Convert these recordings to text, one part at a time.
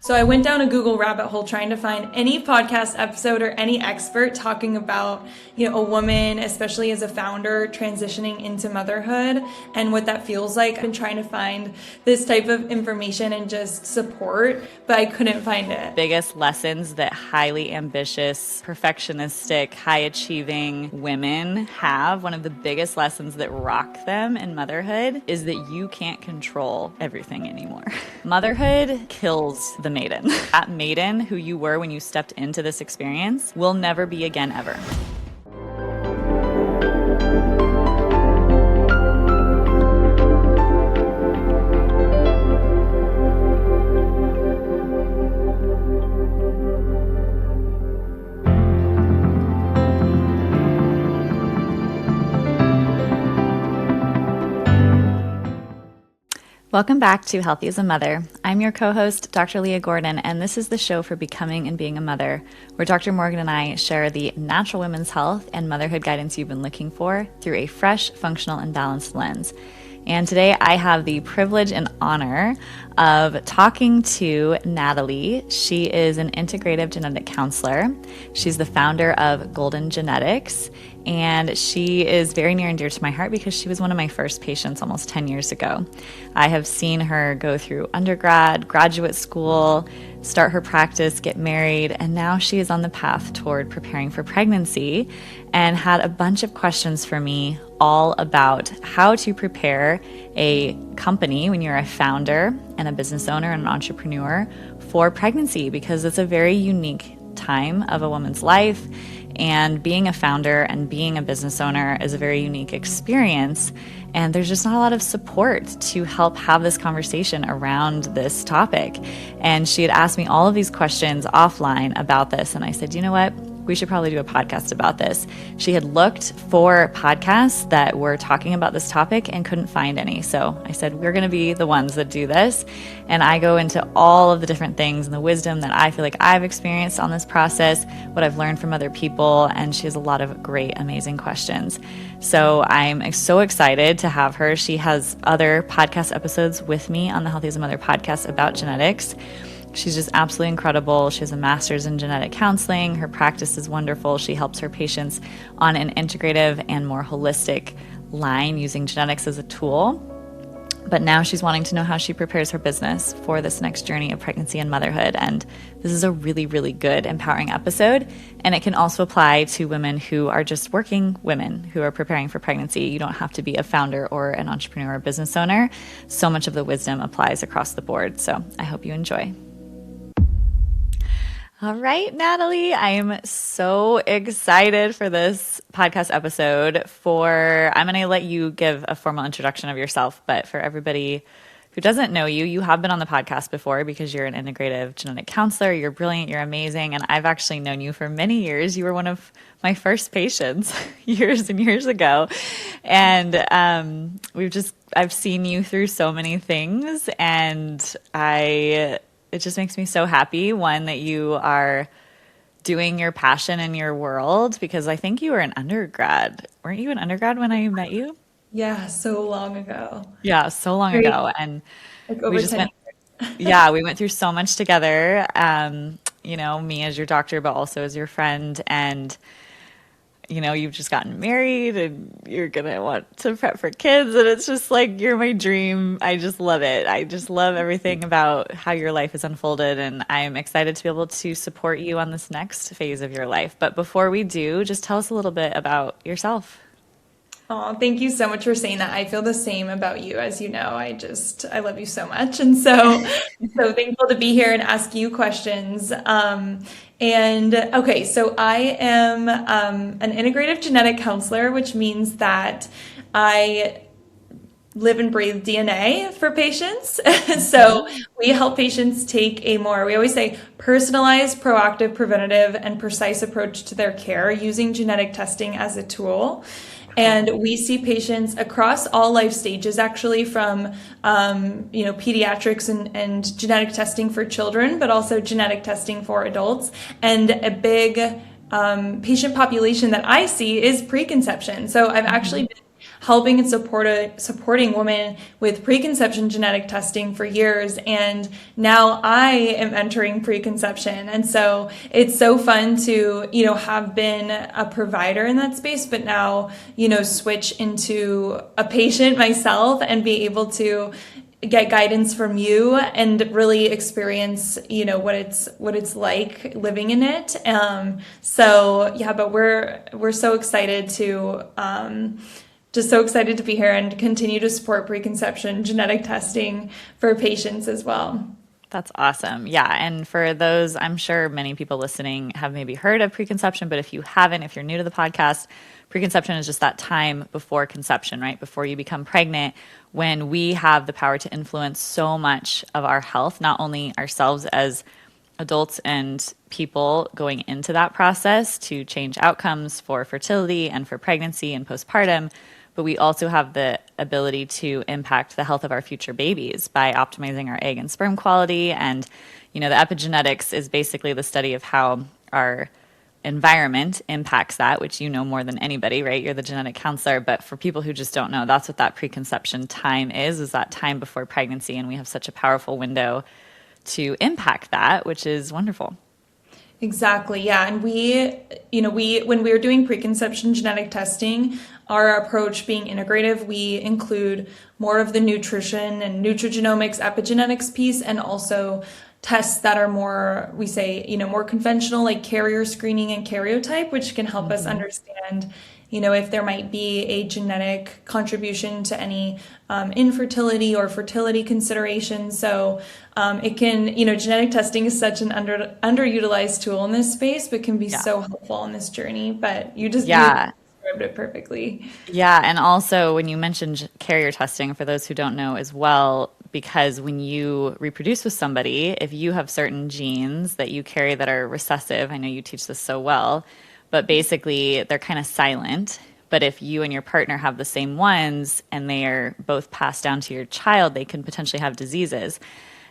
So I went down a Google rabbit hole trying to find any podcast episode or any expert talking about, a woman, especially as a founder, transitioning into motherhood and what that feels like. I've been trying to find this type of information and just support, but I couldn't find it. Biggest lessons that highly ambitious, perfectionistic, high achieving women have, one of the biggest lessons that rock them in motherhood is that you can't control everything anymore. Motherhood kills the maiden. That maiden who you were when you stepped into this experience will never be again ever. Welcome back to Healthy as a Mother. I'm your co-host, Dr. Leah Gordon, and this is the show for becoming and being a mother, where Dr. Morgan and I share the natural women's health and motherhood guidance you've been looking for through a fresh, functional, and balanced lens. And today I have the privilege and honor of talking to Natalie. She is an integrative genetic counselor. She's the founder of Golden Genetics, and she is very near and dear to my heart because she was one of my first patients almost 10 years ago. I have seen her go through undergrad, graduate school, start her practice, get married, and now she is on the path toward preparing for pregnancy and had a bunch of questions for me all about how to prepare a company when you're a founder and a business owner and an entrepreneur for pregnancy, because it's a very unique time of a woman's life. And being a founder and being a business owner is a very unique experience. And there's just not a lot of support to help have this conversation around this topic. And she had asked me all of these questions offline about this. And I said, you know what? We should probably do a podcast about this. She had looked for podcasts that were talking about this topic and couldn't find any. So I said, we're going to be the ones that do this. And I go into all of the different things and the wisdom that I feel like I've experienced on this process, what I've learned from other people. And she has a lot of great, amazing questions. So I'm so excited to have her. She has other podcast episodes with me on the Healthy as a Mother podcast about genetics. She's just absolutely incredible. She has a master's in genetic counseling. Her practice is wonderful. She helps her patients on an integrative and more holistic line using genetics as a tool. But now she's wanting to know how she prepares her business for this next journey of pregnancy and motherhood. And this is a really, really good, empowering episode. And it can also apply to women who are just working women who are preparing for pregnancy. You don't have to be a founder or an entrepreneur or business owner. So much of the wisdom applies across the board. So I hope you enjoy. All right, Natalie, I am so excited for this podcast episode. I'm going to let you give a formal introduction of yourself, but for everybody who doesn't know you, you have been on the podcast before because you're an integrative genetic counselor. You're brilliant. You're amazing. And I've actually known you for many years. You were one of my first patients years and years ago. And I've seen you through so many things, and it just makes me so happy, one, that you are doing your passion in your world, because I think you were an undergrad. Weren't you an undergrad when I met you? Yeah, so long ago. Yeah, so long ago. And like over 10 years. Yeah, we went through so much together, me as your doctor, but also as your friend. And you've just gotten married and you're going to want to prep for kids. And it's just like, you're my dream. I just love it. I just love everything about how your life has unfolded. And I'm excited to be able to support you on this next phase of your life. But before we do, just tell us a little bit about yourself. Oh, thank you so much for saying that. I feel the same about you. As you know, I love you so much. And so thankful to be here and ask you questions. Okay, so I am an integrative genetic counselor, which means that I live and breathe DNA for patients. So we help patients take we always say, personalized, proactive, preventative, and precise approach to their care using genetic testing as a tool. And we see patients across all life stages, actually, from pediatrics and genetic testing for children, but also genetic testing for adults. And a big patient population that I see is preconception. So I've actually been helping and supporting women with preconception genetic testing for years. And now I am entering preconception. And so it's so fun to, have been a provider in that space, but now, switch into a patient myself and be able to get guidance from you and really experience, what it's like living in it. But we're so excited to, just so excited to be here and continue to support preconception genetic testing for patients as well. That's awesome. Yeah. And for those, I'm sure many people listening have maybe heard of preconception, but if you haven't, if you're new to the podcast, preconception is just that time before conception, right? Before you become pregnant, when we have the power to influence so much of our health, not only ourselves as adults and people going into that process to change outcomes for fertility and for pregnancy and postpartum, but we also have the ability to impact the health of our future babies by optimizing our egg and sperm quality. And, the epigenetics is basically the study of how our environment impacts that, which you know more than anybody, right? You're the genetic counselor. But for people who just don't know, that's what that preconception time is that time before pregnancy. And we have such a powerful window to impact that, which is wonderful. Exactly. Yeah. And when we were doing preconception genetic testing, our approach being integrative, we include more of the nutrition and nutrigenomics, epigenetics piece, and also tests that are more, we say, more conventional, like carrier screening and karyotype, which can help us understand, if there might be a genetic contribution to any infertility or fertility considerations. So it can, genetic testing is such an underutilized tool in this space, but can be so helpful on this journey. But you described it perfectly. Yeah. And also when you mentioned carrier testing, for those who don't know as well, because when you reproduce with somebody, if you have certain genes that you carry that are recessive, I know you teach this so well, but basically they're kind of silent. But if you and your partner have the same ones and they are both passed down to your child, they can potentially have diseases.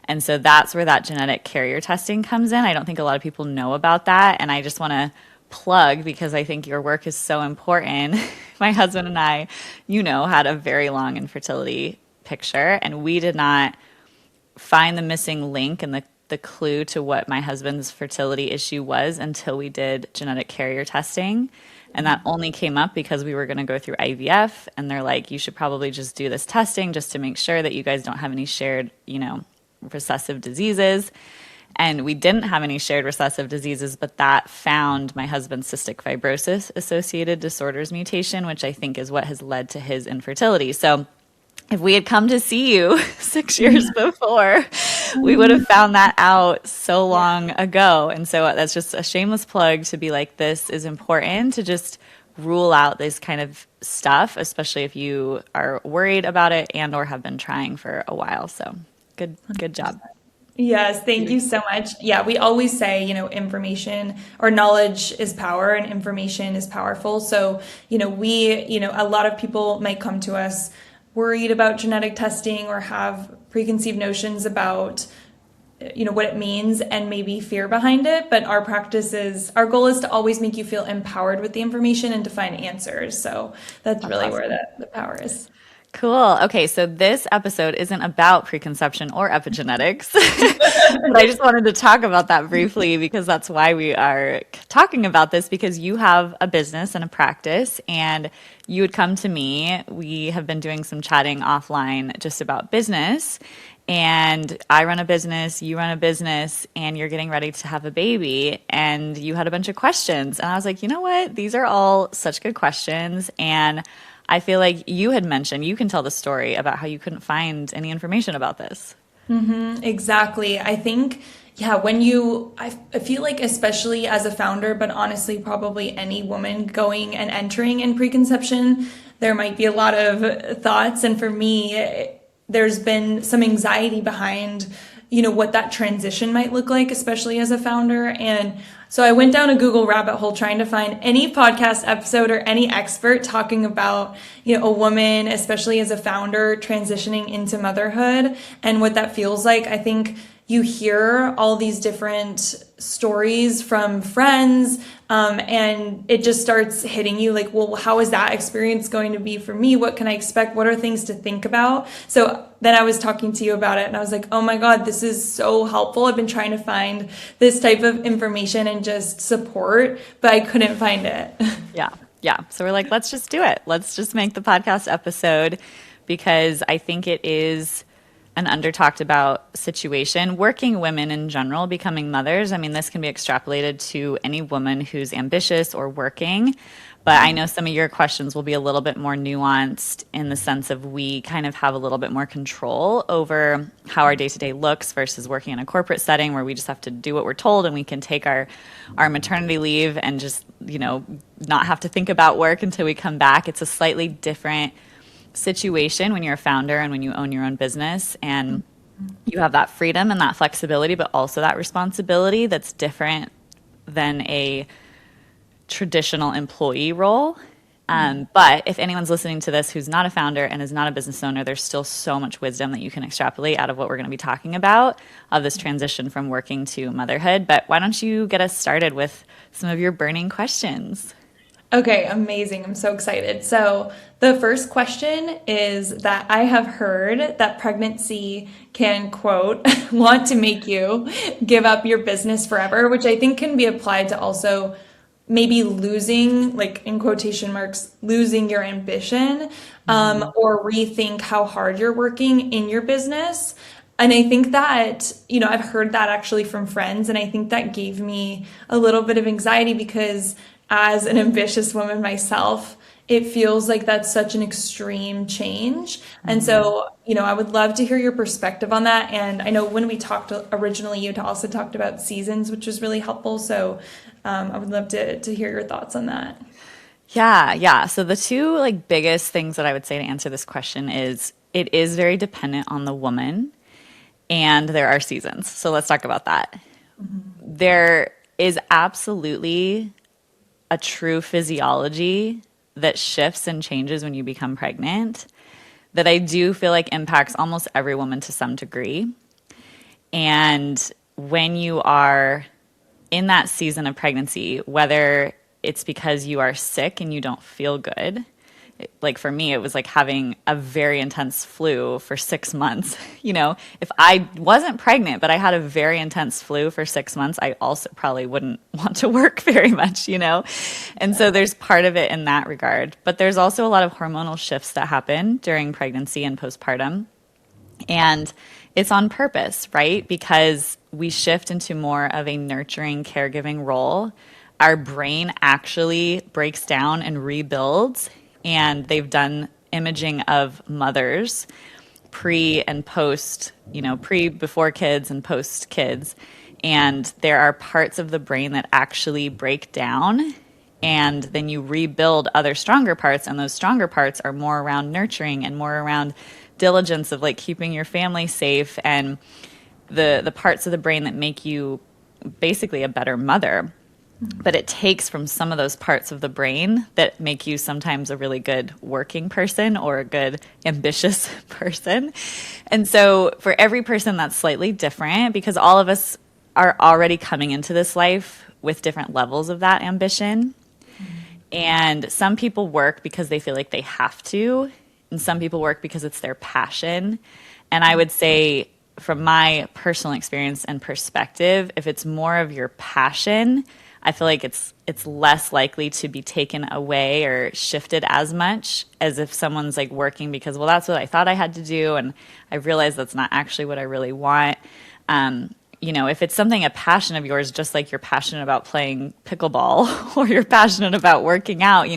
And so that's where that genetic carrier testing comes in. I don't think a lot of people know about that. And I just want to plug, because I think your work is so important. My husband and I, had a very long infertility picture, and we did not find the missing link and the clue to what my husband's fertility issue was until we did genetic carrier testing. And that only came up because we were going to go through IVF, and they're like, you should probably just do this testing just to make sure that you guys don't have any shared, recessive diseases. And we didn't have any shared recessive diseases, but that found my husband's cystic fibrosis associated disorders mutation, which I think is what has led to his infertility. So if we had come to see you 6 years before, we would have found that out so long ago. And so that's just a shameless plug to be like, this is important to just rule out this kind of stuff, especially if you are worried about it and or have been trying for a while. So good job. Yes, thank you so much. Yeah, we always say, information or knowledge is power and information is powerful. So, a lot of people might come to us worried about genetic testing or have preconceived notions about, what it means and maybe fear behind it. But our goal is to always make you feel empowered with the information and to find answers. So that's really awesome. Where the power is. Cool. Okay, so this episode isn't about preconception or epigenetics, but I just wanted to talk about that briefly because that's why we are talking about this, because you have a business and a practice, and you would come to me. We have been doing some chatting offline just about business, and I run a business, you run a business, and you're getting ready to have a baby, and you had a bunch of questions, and I was like, you know what? These are all such good questions, and I feel like you had mentioned, you can tell the story about how you couldn't find any information about this. Mm-hmm, exactly. I think, I feel like especially as a founder, but honestly, probably any woman going and entering in preconception, there might be a lot of thoughts. And for me, there's been some anxiety behind, what that transition might look like, especially as a founder. And so I went down a Google rabbit hole trying to find any podcast episode or any expert talking about, a woman, especially as a founder, transitioning into motherhood and what that feels like. I think, you hear all these different stories from friends, and it just starts hitting you like, well, how is that experience going to be for me? What can I expect? What are things to think about? So then I was talking to you about it and I was like, oh my God, this is so helpful. I've been trying to find this type of information and just support, but I couldn't find it. Yeah. Yeah. So we're like, let's just do it. Let's just make the podcast episode because I think it is an under talked about situation. Working women in general becoming mothers, I mean, this can be extrapolated to any woman who's ambitious or working. But I know some of your questions will be a little bit more nuanced in the sense of we kind of have a little bit more control over how our day-to-day looks versus working in a corporate setting where we just have to do what we're told and we can take our maternity leave and just, not have to think about work until we come back. It's a slightly different situation when you're a founder and when you own your own business and you have that freedom and that flexibility, but also that responsibility that's different than a traditional employee role. But if anyone's listening to this who's not a founder and is not a business owner, there's still so much wisdom that you can extrapolate out of what we're going to be talking about of this transition from working to motherhood. But why don't you get us started with some of your burning questions? Okay, amazing. I'm so excited. So the first question is that I have heard that pregnancy can, quote, want to make you give up your business forever, which I think can be applied to also maybe losing, like in quotation marks, losing your ambition, or rethink how hard you're working in your business. And I think that, I've heard that actually from friends, and I think that gave me a little bit of anxiety because as an ambitious woman myself, it feels like that's such an extreme change. And so, I would love to hear your perspective on that. And I know when we talked originally, you also talked about seasons, which was really helpful. So I would love to hear your thoughts on that. Yeah. So the two biggest things that I would say to answer this question is it is very dependent on the woman and there are seasons. So let's talk about that. There is absolutely a true physiology that shifts and changes when you become pregnant that I do feel like impacts almost every woman to some degree. And when you are in that season of pregnancy, whether it's because you are sick and you don't feel good, like for me, it was like having a very intense flu for 6 months. If I wasn't pregnant, but I had a very intense flu for 6 months, I also probably wouldn't want to work very much, And so there's part of it in that regard. But there's also a lot of hormonal shifts that happen during pregnancy and postpartum. And it's on purpose, right? Because we shift into more of a nurturing, caregiving role. Our brain actually breaks down and rebuilds. And they've done imaging of mothers pre and post, before kids and post kids. And there are parts of the brain that actually break down. And then you rebuild other stronger parts. And those stronger parts are more around nurturing and more around diligence of keeping your family safe and the parts of the brain that make you basically a better mother. But it takes from some of those parts of the brain that make you sometimes a really good working person or a good ambitious person. And so for every person, that's slightly different because all of us are already coming into this life with different levels of that ambition. And some people work because they feel like they have to, and some people work because it's their passion. And I would say from my personal experience and perspective, if it's more of your passion, I feel like it's less likely to be taken away or shifted as much as if someone's working because, well, that's what I thought I had to do, and I realized that's not actually what I really want. If it's something, a passion of yours, just like you're passionate about playing pickleball or you're passionate about working out,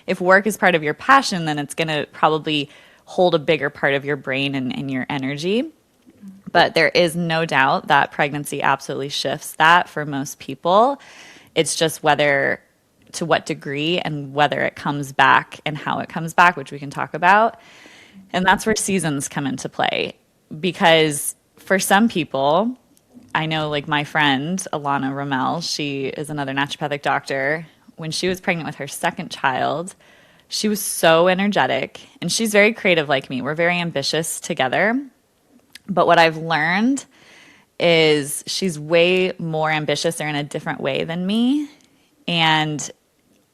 if work is part of your passion, then it's going to probably hold a bigger part of your brain and your energy. But there is no doubt that pregnancy absolutely shifts that for most people. It's just to what degree and whether it comes back and how it comes back, which we can talk about. And that's where seasons come into play. Because for some people, I know my friend, Alana Rommel, she is another naturopathic doctor. When she was pregnant with her second child, she was so energetic. And she's very creative like me. We're very ambitious together. But what I've learned is she's way more ambitious or in a different way than me. And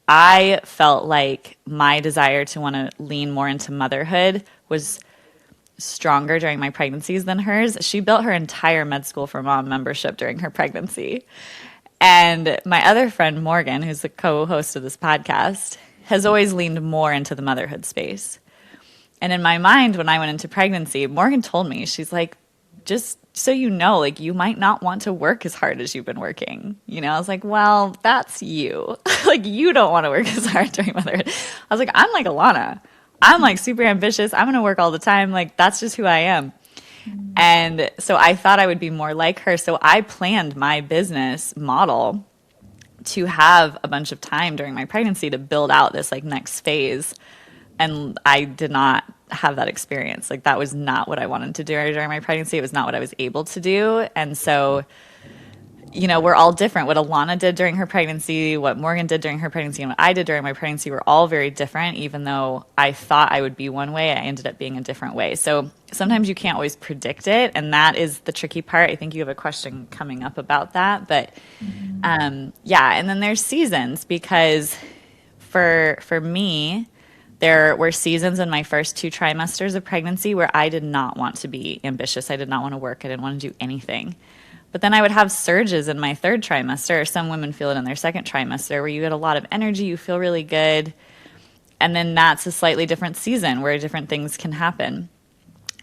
I felt like my desire to want to lean more into motherhood was stronger during my pregnancies than hers. She built her entire med school for mom membership during her pregnancy. And my other friend, Morgan, who's the co-host of this podcast, has always leaned more into the motherhood space. And in my mind, when I went into pregnancy, Morgan told me, she's like, just so you know, like, you might not want to work as hard as you've been working. You know, I was like, well, that's you. Like, you don't want to work as hard during motherhood. I was like, I'm like Alana. I'm like super ambitious. I'm going to work all the time. Like, that's just who I am. And so I thought I would be more like her. So I planned my business model to have a bunch of time during my pregnancy to build out this like next phase. And I did not have that experience. Like, that was not what I wanted to do during my pregnancy. It was not what I was able to do. And so, you know, we're all different. What Alana did during her pregnancy, what Morgan did during her pregnancy, and what I did during my pregnancy were all very different. Even though I thought I would be one way, I ended up being a different way. So sometimes you can't always predict it, and that is the tricky part. I think you have a question coming up about that. But yeah, and then there's seasons, because for me, there were seasons in my first 2 trimesters of pregnancy where I did not want to be ambitious. I did not want to work. I didn't want to do anything. But then I would have surges in my 3rd trimester. Some women feel it in their 2nd trimester, where you get a lot of energy, you feel really good. And then that's a slightly different season where different things can happen.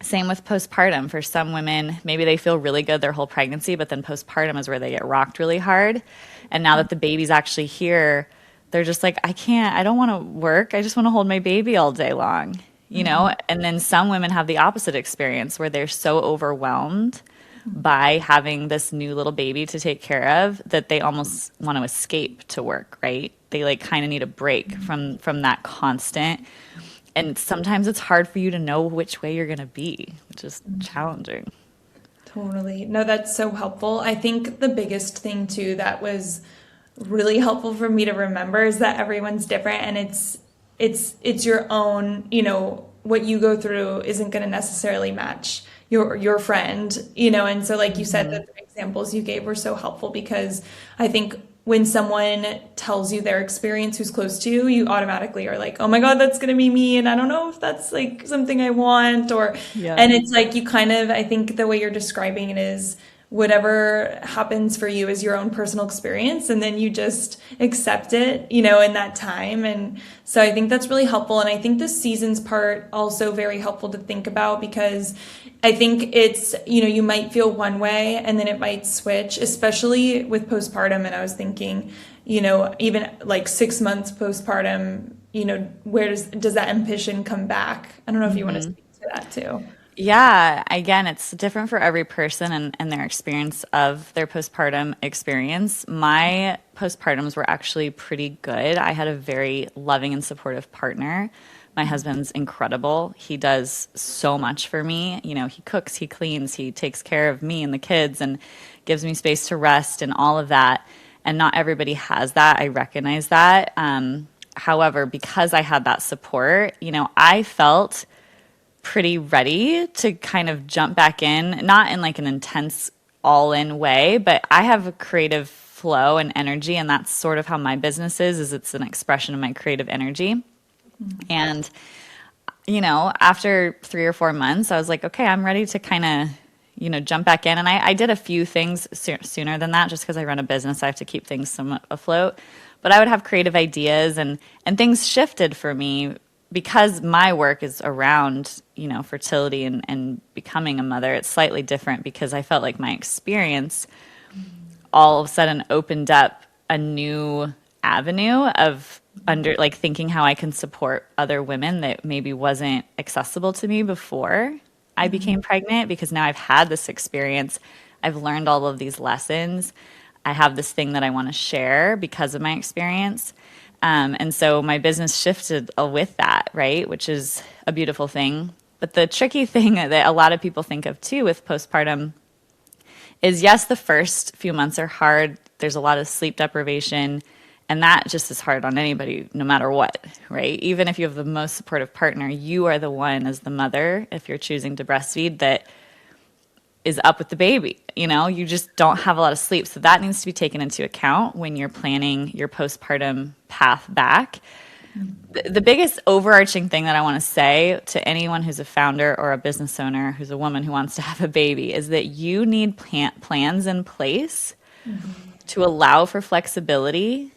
Same with postpartum. For some women, maybe they feel really good their whole pregnancy, but then postpartum is where they get rocked really hard. And now that the baby's actually here, they're just like, I don't want to work. I just want to hold my baby all day long, you know? And then some women have the opposite experience, where they're so overwhelmed by having this new little baby to take care of that they almost want to escape to work, right? They like kind of need a break from that constant. And sometimes it's hard for you to know which way you're going to be, which is challenging. Totally. No, that's so helpful. I think the biggest thing too that was really helpful for me to remember is that everyone's different, and it's your own, you know, what you go through isn't going to necessarily match your friend, you know. And so like you said, the examples you gave were so helpful, because I think when someone tells you their experience who's close to you, you automatically are like, oh my God, that's going to be me. And I don't know if that's like something I want, or, and it's like, you kind of, I think the way you're describing it is, whatever happens for you is your own personal experience, and then you just accept it, you know, in that time. And so I think that's really helpful. And I think the seasons part also very helpful to think about, because I think it's, you know, you might feel one way and then it might switch, especially with postpartum. And I was thinking, you know, even like 6 months postpartum, you know, where does that ambition come back? I don't know if you want to speak to that too. Yeah, again, it's different for every person and their experience of their postpartum experience. My postpartums were actually pretty good. I had a very loving and supportive partner. My husband's incredible. He does so much for me. You know, he cooks, he cleans, he takes care of me and the kids and gives me space to rest and all of that. And not everybody has that. I recognize that. However, because I had that support, you know, I felt pretty ready to kind of jump back in, not in like an intense all-in way, but I have a creative flow and energy, and that's sort of how my business is it's an expression of my creative energy. And, you know, after 3 or 4 months, I was like, okay, I'm ready to kind of, you know, jump back in. And I did a few things sooner than that, just because I run a business, I have to keep things somewhat afloat. But I would have creative ideas, and things shifted for me because my work is around, you know, fertility and becoming a mother. It's slightly different because I felt like my experience all of a sudden opened up a new avenue of thinking how I can support other women that maybe wasn't accessible to me before I became pregnant, because now I've had this experience. I've learned all of these lessons. I have this thing that I want to share because of my experience. And so my business shifted with that, right? Which is a beautiful thing. But the tricky thing that a lot of people think of too with postpartum is, yes, the first few months are hard. There's a lot of sleep deprivation, and that just is hard on anybody, no matter what, right? Even if you have the most supportive partner, you are the one as the mother, if you're choosing to breastfeed, that is up with the baby. You just don't have a lot of sleep. So that needs to be taken into account when you're planning your postpartum path back. The biggest overarching thing that I want to say to anyone who's a founder or a business owner who's a woman who wants to have a baby is that you need plans in place to allow for flexibility,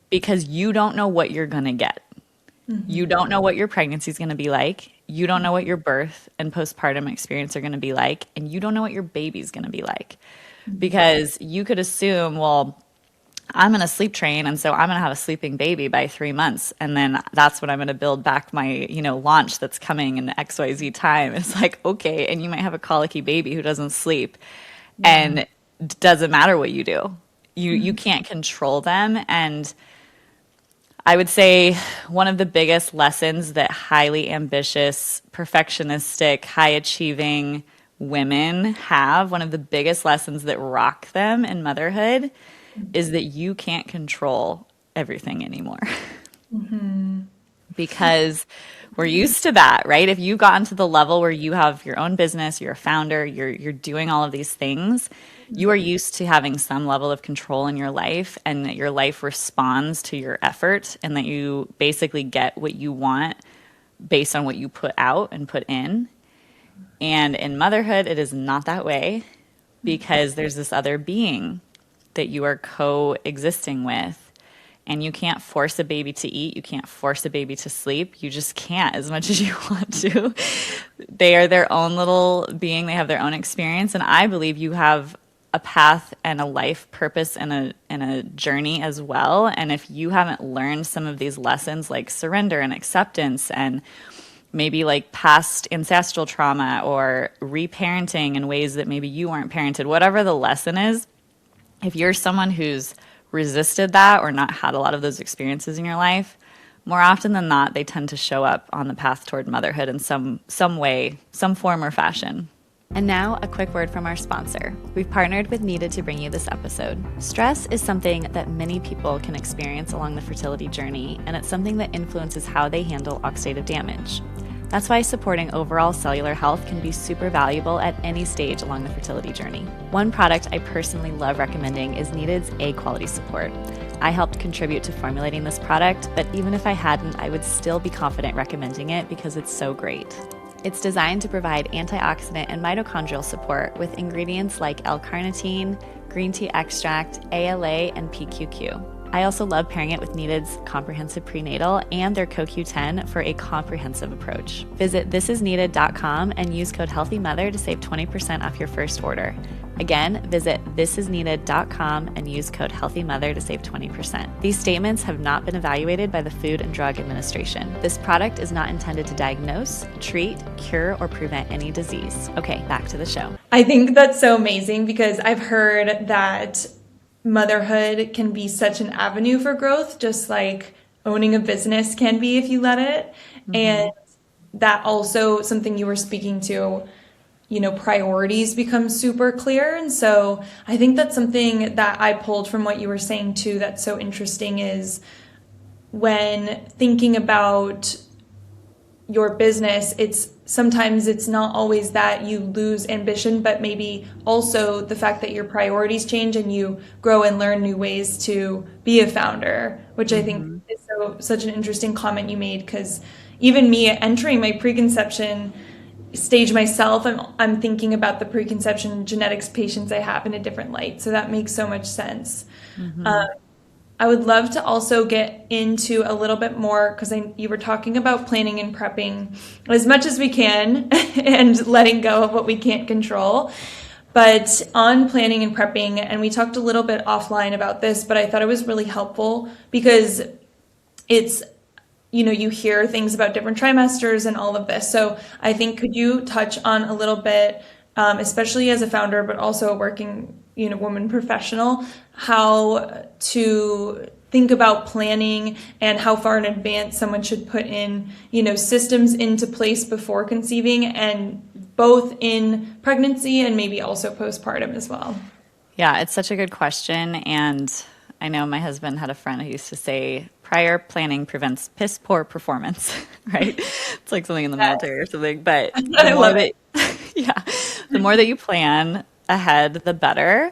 because you don't know what you're going to get. You don't know what your pregnancy is going to be like. You don't know what your birth and postpartum experience are going to be like. And you don't know what your baby's going to be like. Because you could assume, well, I'm going to sleep train, and so I'm going to have a sleeping baby by 3 months. And then that's when I'm going to build back my, launch that's coming in XYZ time. It's like, okay. And you might have a colicky baby who doesn't sleep. And it doesn't matter what you do. You can't control them. And I would say one of the biggest lessons that highly ambitious, perfectionistic, high-achieving women have, one of the biggest lessons that rock them in motherhood, is that you can't control everything anymore. Because we're used to that, right? If you got into the level where you have your own business, you're a founder, you're doing all of these things, you are used to having some level of control in your life, and that your life responds to your effort, and that you basically get what you want based on what you put out and put in. And in motherhood, it is not that way, because there's this other being that you are coexisting with. And you can't force a baby to eat. You can't force a baby to sleep. You just can't, as much as you want to. They are their own little being. They have their own experience. And I believe you have a path and a life purpose and a journey as well. And if you haven't learned some of these lessons, like surrender and acceptance, and maybe like past ancestral trauma, or reparenting in ways that maybe you weren't parented, whatever the lesson is, if you're someone who's resisted that or not had a lot of those experiences in your life, more often than not, they tend to show up on the path toward motherhood in some way, some form or fashion. And now, a quick word from our sponsor. We've partnered with Needed to bring you this episode. Stress is something that many people can experience along the fertility journey, and it's something that influences how they handle oxidative damage. That's why supporting overall cellular health can be super valuable at any stage along the fertility journey. One product I personally love recommending is Needed's A Quality Support. I helped contribute to formulating this product, but even if I hadn't, I would still be confident recommending it because it's so great. It's designed to provide antioxidant and mitochondrial support with ingredients like L-carnitine, green tea extract, ALA, and PQQ. I also love pairing it with Needed's comprehensive prenatal and their CoQ10 for a comprehensive approach. Visit thisisneeded.com and use code HEALTHYMOTHER to save 20% off your first order. Again, visit thisisneeded.com and use code HEALTHYMOTHER to save 20%. These statements have not been evaluated by the Food and Drug Administration. This product is not intended to diagnose, treat, cure, or prevent any disease. Okay, back to the show. I think that's so amazing, because I've heard that motherhood can be such an avenue for growth, just like owning a business can be if you let it. And that also something you were speaking to, priorities become super clear. And so I think that's something that I pulled from what you were saying too, that's so interesting, is when thinking about your business, sometimes it's not always that you lose ambition, but maybe also the fact that your priorities change and you grow and learn new ways to be a founder, which I think is such an interesting comment you made, because even me entering my preconception stage myself, I'm thinking about the preconception genetics patients I have in a different light. So that makes so much sense. I would love to also get into a little bit more, because you were talking about planning and prepping as much as we can and letting go of what we can't control. But on planning and prepping, and we talked a little bit offline about this, but I thought it was really helpful, because it's, you hear things about different trimesters and all of this. So I think, could you touch on a little bit, especially as a founder, but also a working woman professional, how to think about planning and how far in advance someone should put in, systems into place before conceiving, and both in pregnancy and maybe also postpartum as well. Yeah, it's such a good question. And I know my husband had a friend who used to say, prior planning prevents piss poor performance, right? It's like something in the military or something, but I love it. Yeah. The more that you plan ahead, the better.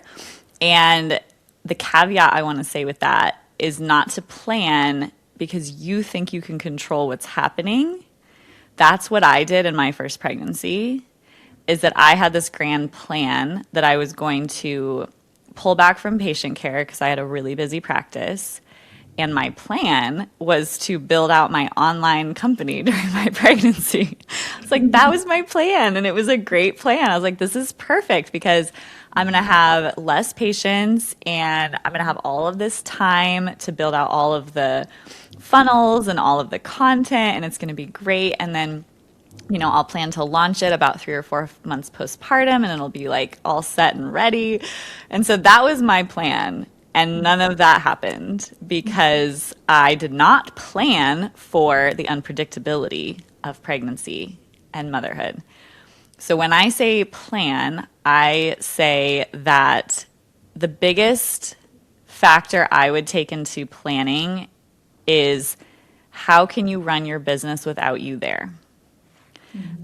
And the caveat I want to say with that is not to plan because you think you can control what's happening. That's what I did in my first pregnancy, is that I had this grand plan that I was going to pull back from patient care because I had a really busy practice. And my plan was to build out my online company during my pregnancy. It's like, that was my plan. And it was a great plan. I was like, this is perfect because I'm going to have less patients and I'm going to have all of this time to build out all of the funnels and all of the content. And it's going to be great. And then, I'll plan to launch it about 3 or 4 months postpartum and it'll be like all set and ready. And so that was my plan. And none of that happened because I did not plan for the unpredictability of pregnancy and motherhood. So when I say plan, I say that the biggest factor I would take into planning is how can you run your business without you there?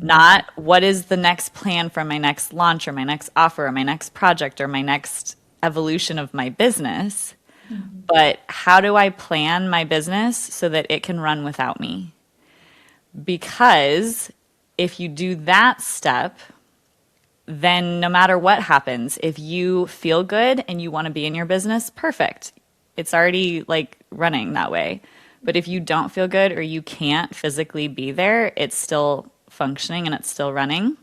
Not what is the next plan for my next launch or my next offer or my next project or my next evolution of my business, but how do I plan my business so that it can run without me? Because if you do that step, then no matter what happens, if you feel good and you want to be in your business, perfect. It's already like running that way. But if you don't feel good or you can't physically be there, it's still functioning and it's still running.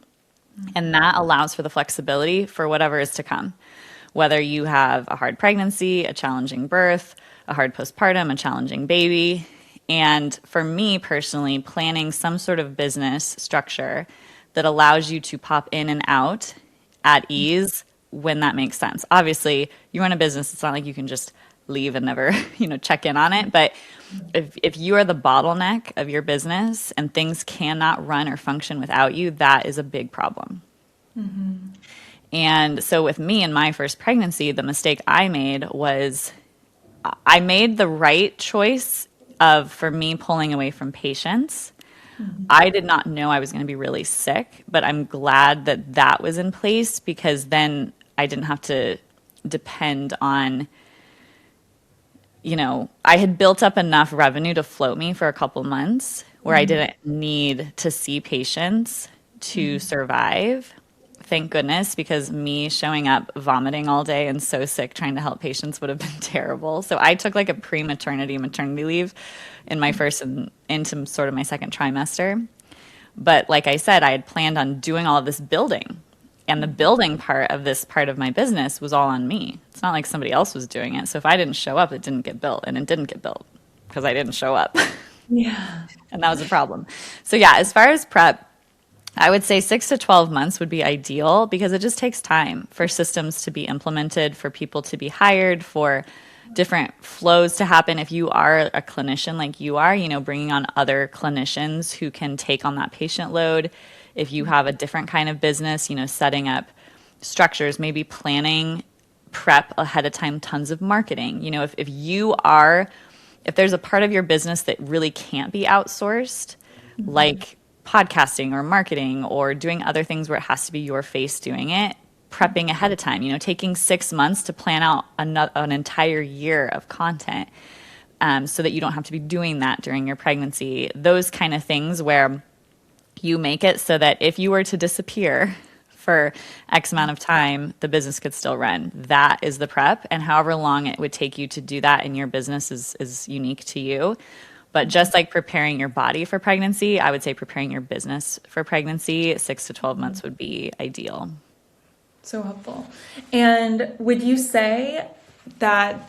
And that allows for the flexibility for whatever is to come. Whether you have a hard pregnancy, a challenging birth, a hard postpartum, a challenging baby. And for me personally, planning some sort of business structure that allows you to pop in and out at ease when that makes sense. Obviously, you run a business, it's not like you can just leave and never, check in on it. But if you are the bottleneck of your business and things cannot run or function without you, that is a big problem. Mm-hmm. And so with me in my first pregnancy, the mistake I made was I made the right choice for me pulling away from patients. Mm-hmm. I did not know I was going to be really sick, but I'm glad that that was in place because then I didn't have to depend on, I had built up enough revenue to float me for a couple months where I didn't need to see patients to survive. Thank goodness, because me showing up vomiting all day and so sick trying to help patients would have been terrible. So I took like a maternity leave in my first and into sort of my second trimester. But like I said, I had planned on doing all of this building. And the building part of this part of my business was all on me. It's not like somebody else was doing it. So if I didn't show up, it didn't get built. And it didn't get built because I didn't show up. Yeah. And that was a problem. So yeah, as far as prep, I would say 6 to 12 months would be ideal because it just takes time for systems to be implemented, for people to be hired, for different flows to happen. If you are a clinician like you are, bringing on other clinicians who can take on that patient load. If you have a different kind of business, setting up structures, maybe planning prep ahead of time, tons of marketing. If there's a part of your business that really can't be outsourced, like podcasting or marketing or doing other things where it has to be your face doing it, prepping ahead of time, taking 6 months to plan out an entire year of content so that you don't have to be doing that during your pregnancy. Those kind of things where you make it so that if you were to disappear for X amount of time, the business could still run. That is the prep. And however long it would take you to do that in your business is unique to you. But just like preparing your body for pregnancy, I would say preparing your business for pregnancy, 6 to 12 months would be ideal. So helpful. And would you say that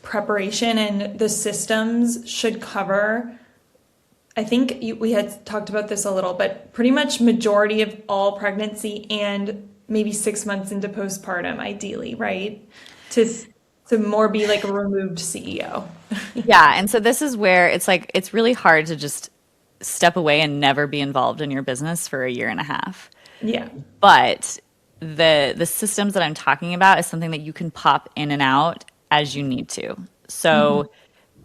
preparation and the systems should cover, I think we had talked about this a little, but pretty much majority of all pregnancy and maybe 6 months into postpartum, ideally, right? To more be like a removed CEO. Yeah. And so this is where it's really hard to just step away and never be involved in your business for a year and a half. Yeah. But the systems that I'm talking about is something that you can pop in and out as you need to. So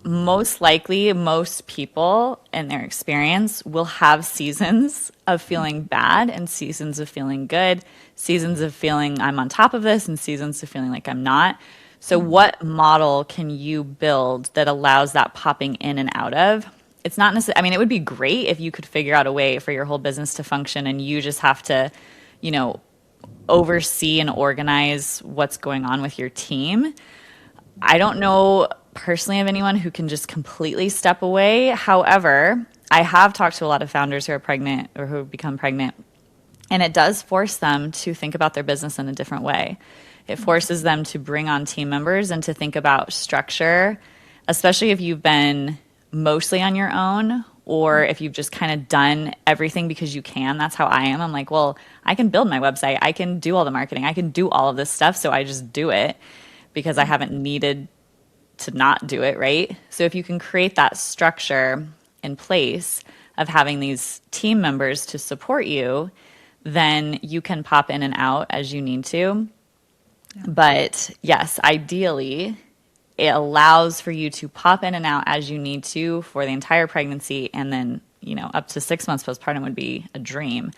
most likely, most people in their experience will have seasons of feeling bad and seasons of feeling good, seasons of feeling I'm on top of this and seasons of feeling like I'm not. So what model can you build that allows that popping in and out of? It's not necessarily, I mean, it would be great if you could figure out a way for your whole business to function and you just have to, you know, oversee and organize what's going on with your team. I don't know personally of anyone who can just completely step away. However, I have talked to a lot of founders who are pregnant or who have become pregnant, and it does force them to think about their business in a different way. It forces them to bring on team members and to think about structure, especially if you've been mostly on your own or if you've just kind of done everything because you can. That's how I am. I'm like, well, I can build my website. I can do all the marketing. I can do all of this stuff. So I just do it because I haven't needed to not do it, right? So if you can create that structure in place of having these team members to support you, then you can pop in and out as you need to. Yeah. But yes, ideally, it allows for you to pop in and out as you need to for the entire pregnancy, and then, you know, up to 6 months postpartum would be a dream.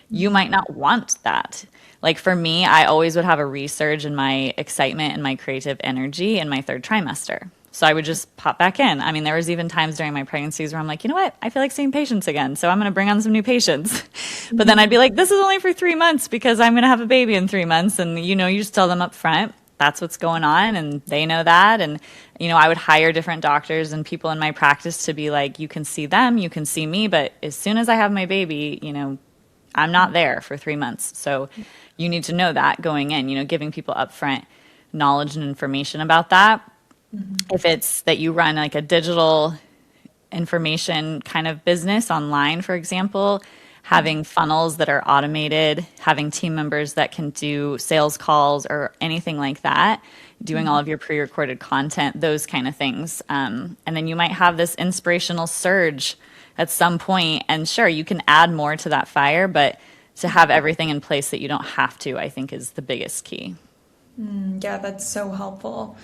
You might not want that. Like for me, I always would have a resurge in my excitement and my creative energy in my third trimester. So I would just pop back in. I mean, there was even times during my pregnancies where I'm like, you know what? I feel like seeing patients again. So I'm going to bring on some new patients. But then I'd be like, this is only for 3 months because I'm going to have a baby in 3 months. And, you know, you just tell them up front, that's what's going on. And they know that. And, you know, I would hire different doctors and people in my practice to be like, you can see them, you can see me. But as soon as I have my baby, you know, I'm not there for 3 months. So you need to know that going in, you know, giving people upfront knowledge and information about that. Mm-hmm. If it's that you run like a digital information kind of business online, for example, having funnels that are automated, having team members that can do sales calls or anything like that, doing all of your pre-recorded content, those kind of things. And then you might have this inspirational surge at some point, and sure, you can add more to that fire, but to have everything in place that you don't have to, I think is the biggest key. Yeah, that's so helpful.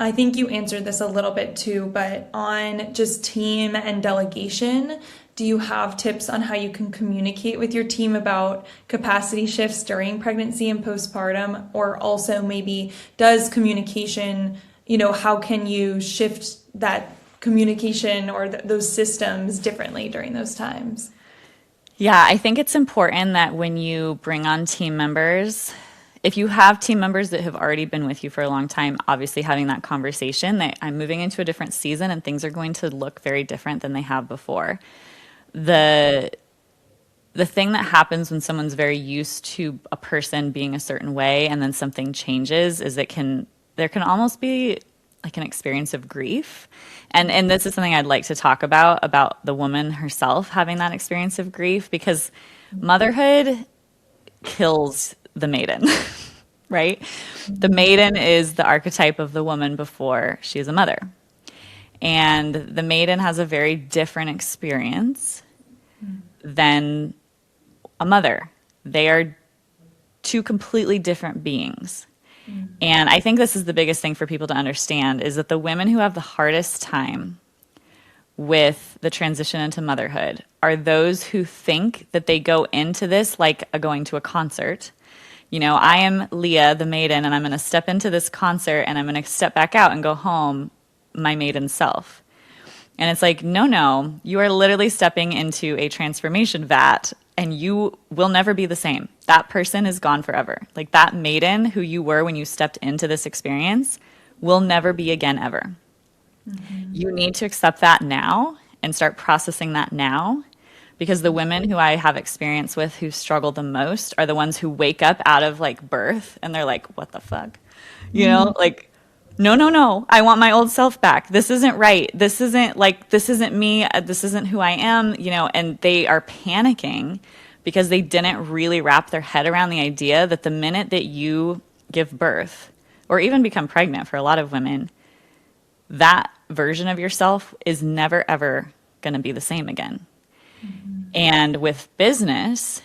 I think you answered this a little bit too, but on just team and delegation, do you have tips on how you can communicate with your team about capacity shifts during pregnancy and postpartum? Or also maybe does communication, you know, how can you shift that communication or those systems differently during those times? Yeah, I think it's important that when you bring on team members, if you have team members that have already been with you for a long time, obviously having that conversation that I'm moving into a different season and things are going to look very different than they have before. The thing that happens when someone's very used to a person being a certain way and then something changes is there can almost be like an experience of grief. And this is something I'd like to talk about the woman herself having that experience of grief, because motherhood kills the maiden, right? The maiden is the archetype of the woman before she is a mother. And the maiden has a very different experience than a mother. They are two completely different beings. And I think this is the biggest thing for people to understand, is that the women who have the hardest time with the transition into motherhood are those who think that they go into this like going to a concert. You know, I am Leah, the maiden, and I'm going to step into this concert and I'm going to step back out and go home my maiden self. And it's like, no, you are literally stepping into a transformation vat and you will never be the same. That person is gone forever. Like that maiden who you were when you stepped into this experience will never be again ever. Mm-hmm. You need to accept that now and start processing that now, because the women who I have experience with who struggle the most are the ones who wake up out of like birth and they're like, what the fuck? You know, like, no, I want my old self back. This isn't right. This isn't me. This isn't who I am, you know, and they are panicking because they didn't really wrap their head around the idea that the minute that you give birth or even become pregnant, for a lot of women, that version of yourself is never, ever going to be the same again. Mm-hmm. And with business,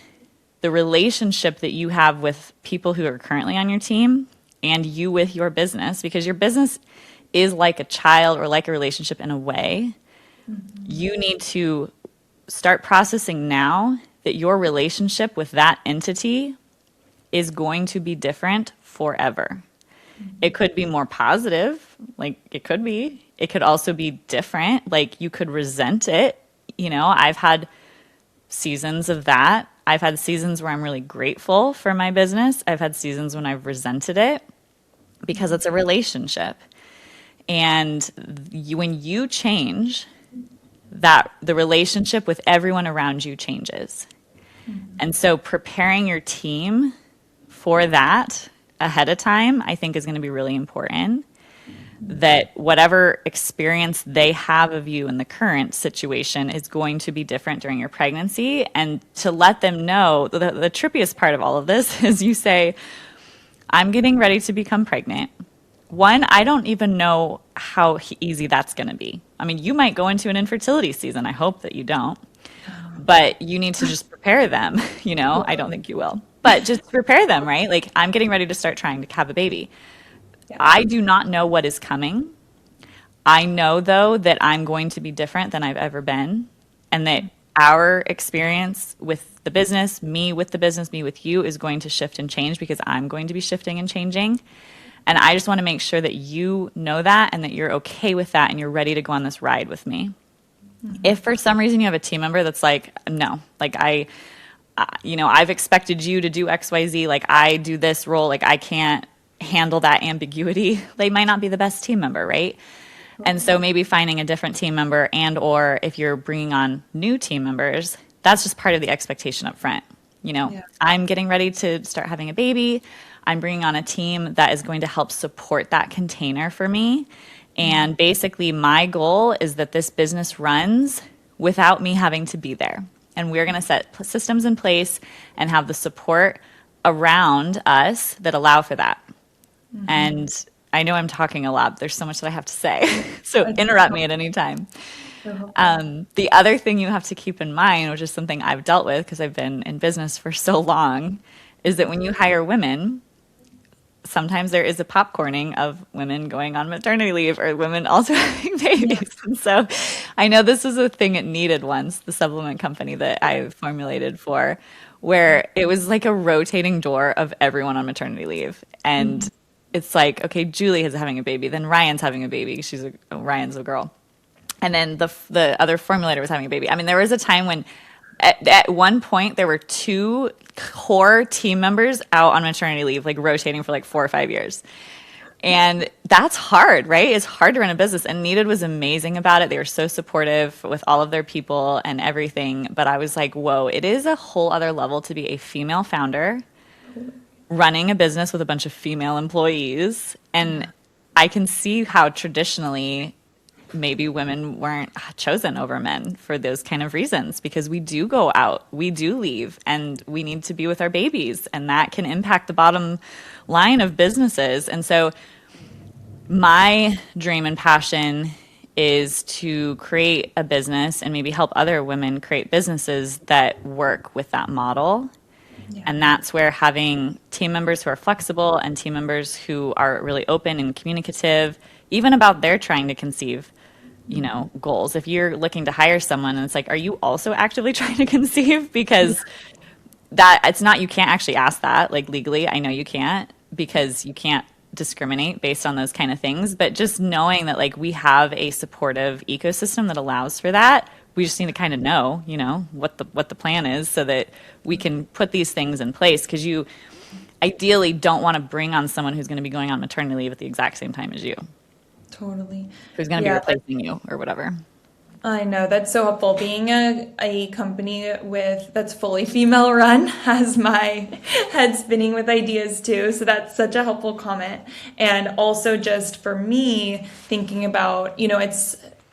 the relationship that you have with people who are currently on your team and you with your business, because your business is like a child or like a relationship in a way, you need to start processing now that your relationship with that entity is going to be different forever. It could be more positive, like it could be. It could also be different, like you could resent it. You know, I've had seasons of that. I've had seasons where I'm really grateful for my business. I've had seasons when I've resented it because it's a relationship. And when you change, that the relationship with everyone around you changes. And so preparing your team for that ahead of time, I think is going to be really important. That whatever experience they have of you in the current situation is going to be different during your pregnancy. And to let them know, the trippiest part of all of this is you say, I'm getting ready to become pregnant. One, I don't even know how easy that's going to be. I mean, you might go into an infertility season. I hope that you don't. But you need to just prepare them, you know? I don't think you will. But just prepare them, right? Like, I'm getting ready to start trying to have a baby. Yeah. I do not know what is coming. I know, though, that I'm going to be different than I've ever been, and that our experience with the business, me with the business, me with you, is going to shift and change because I'm going to be shifting and changing. And I just want to make sure that you know that and that you're okay with that and you're ready to go on this ride with me. If for some reason you have a team member that's like, no, like I've expected you to do X, Y, Z, like I do this role, like I can't handle that ambiguity, they might not be the best team member, right? And so maybe finding a different team member, and or if you're bringing on new team members, that's just part of the expectation up front. You know, yeah. I'm getting ready to start having a baby. I'm bringing on a team that is going to help support that container for me. And basically my goal is that this business runs without me having to be there. And we're going to set systems in place and have the support around us that allow for that. Mm-hmm. And I know I'm talking a lot. There's so much that I have to say. So interrupt me at any time. The other thing you have to keep in mind, which is something I've dealt with because I've been in business for so long, is that when you hire women, sometimes there is a popcorning of women going on maternity leave or women also having babies. Yeah. And so I know this is a thing it needed once, the supplement company that I formulated for, where it was like a rotating door of everyone on maternity leave. And it's like, okay, Julie is having a baby, then Ryan's having a baby. Ryan's a girl. And then the other formulator was having a baby. I mean, there was a time when at one point there were 2 core team members out on maternity leave, like rotating for like 4 or 5 years. And that's hard, right? It's hard to run a business. And Needed was amazing about it. They were so supportive with all of their people and everything. But I was like, whoa, it is a whole other level to be a female founder running a business with a bunch of female employees. And I can see how traditionally maybe women weren't chosen over men for those kind of reasons, because we do go out, we do leave, and we need to be with our babies, and that can impact the bottom line of businesses. And so my dream and passion is to create a business and maybe help other women create businesses that work with that model. Yeah. And that's where having team members who are flexible and team members who are really open and communicative, even about their trying to conceive, goals. If you're looking to hire someone and it's like, are you also actively trying to conceive? Because that it's not, you can't actually ask that, like legally. I know you can't, because you can't discriminate based on those kind of things. But just knowing that like we have a supportive ecosystem that allows for that, we just need to kind of know, what the plan is so that we can put these things in place. Because you ideally don't want to bring on someone who's going to be going on maternity leave at the exact same time as you. Totally. Who's going to be replacing you or whatever. I know, that's so helpful. Being a company that's fully female run has my head spinning with ideas too. So that's such a helpful comment. And also just for me, thinking about,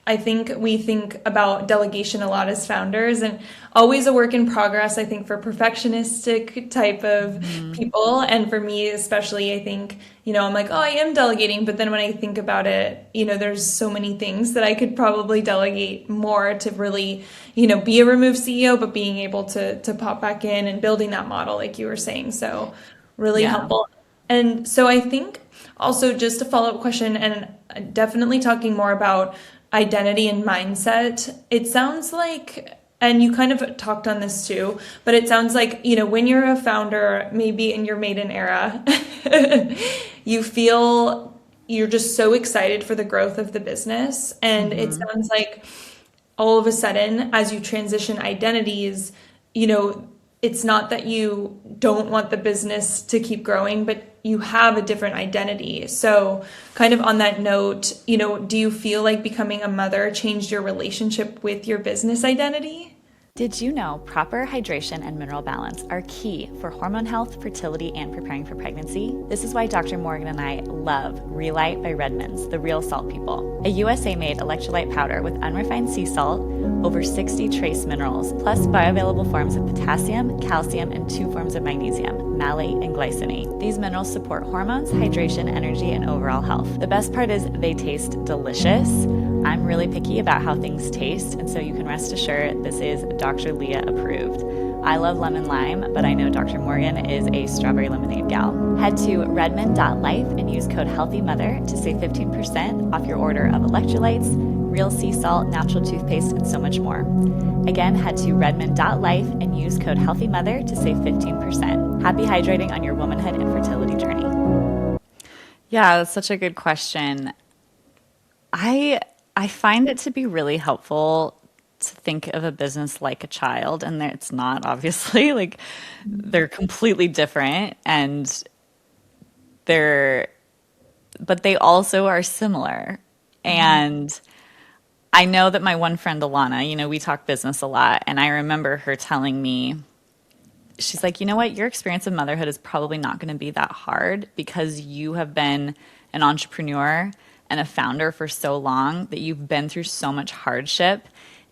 I think we think about delegation a lot as founders, and always a work in progress, I think, for perfectionistic type of people. And for me, especially, I think, I'm like, oh, I am delegating. But then when I think about it, there's so many things that I could probably delegate more to really, be a removed CEO, but being able to pop back in and building that model, like you were saying. So really helpful. And so I think also just a follow-up question, and definitely talking more about identity and mindset. It sounds like, and you kind of talked on this too, but it sounds like, when you're a founder, maybe in your maiden era, you feel you're just so excited for the growth of the business. And it sounds like all of a sudden, as you transition identities, it's not that you don't want the business to keep growing, but you have a different identity. So kind of on that note, do you feel like becoming a mother changed your relationship with your business identity? Did you know proper hydration and mineral balance are key for hormone health, fertility, and preparing for pregnancy? This is why Dr. Morgan and I love Relight by Redmond's, the real salt people. A USA-made electrolyte powder with unrefined sea salt, over 60 trace minerals, plus bioavailable forms of potassium, calcium, and 2 forms of magnesium, malate and glycinate. These minerals support hormones, hydration, energy, and overall health. The best part is they taste delicious. I'm really picky about how things taste, and so you can rest assured this is Dr. Leah approved. I love lemon lime, but I know Dr. Morgan is a strawberry lemonade gal. Head to redmond.life and use code HEALTHYMOTHER to save 15% off your order of electrolytes, real sea salt, natural toothpaste, and so much more. Again, head to redmond.life and use code HEALTHYMOTHER to save 15%. Happy hydrating on your womanhood and fertility journey. Yeah, that's such a good question. I find it to be really helpful to think of a business like a child, and it's not, obviously. Like, they're completely different, but they also are similar. And I know that my one friend Alana, we talk business a lot, and I remember her telling me, she's like, you know what, your experience of motherhood is probably not going to be that hard because you have been an entrepreneur and a founder for so long that you've been through so much hardship,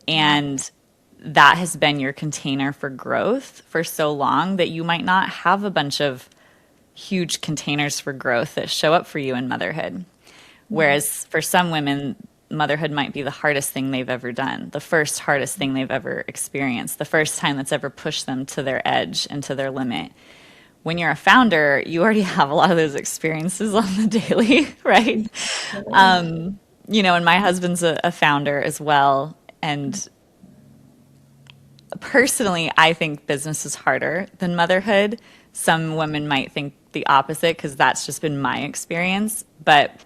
and that has been your container for growth for so long that you might not have a bunch of huge containers for growth that show up for you in motherhood. Whereas for some women, motherhood might be the hardest thing they've ever done, the first hardest thing they've ever experienced, the first time that's ever pushed them to their edge and to their limit. When you're a founder, you already have a lot of those experiences on the daily, right? And my husband's a founder as well. And personally, I think business is harder than motherhood. Some women might think the opposite because that's just been my experience. But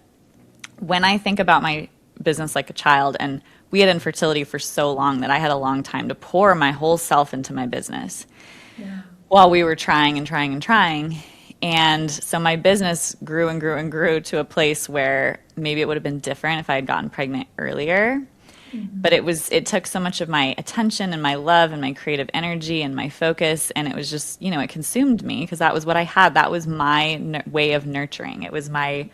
when I think about my business like a child, and we had infertility for so long that I had a long time to pour my whole self into my business. Yeah. While we were trying and trying and trying. And so my business grew and grew and grew to a place where maybe it would have been different if I had gotten pregnant earlier. Mm-hmm. But it took so much of my attention and my love and my creative energy and my focus. And it was just, it consumed me because that was what I had. That was my way of nurturing. It was my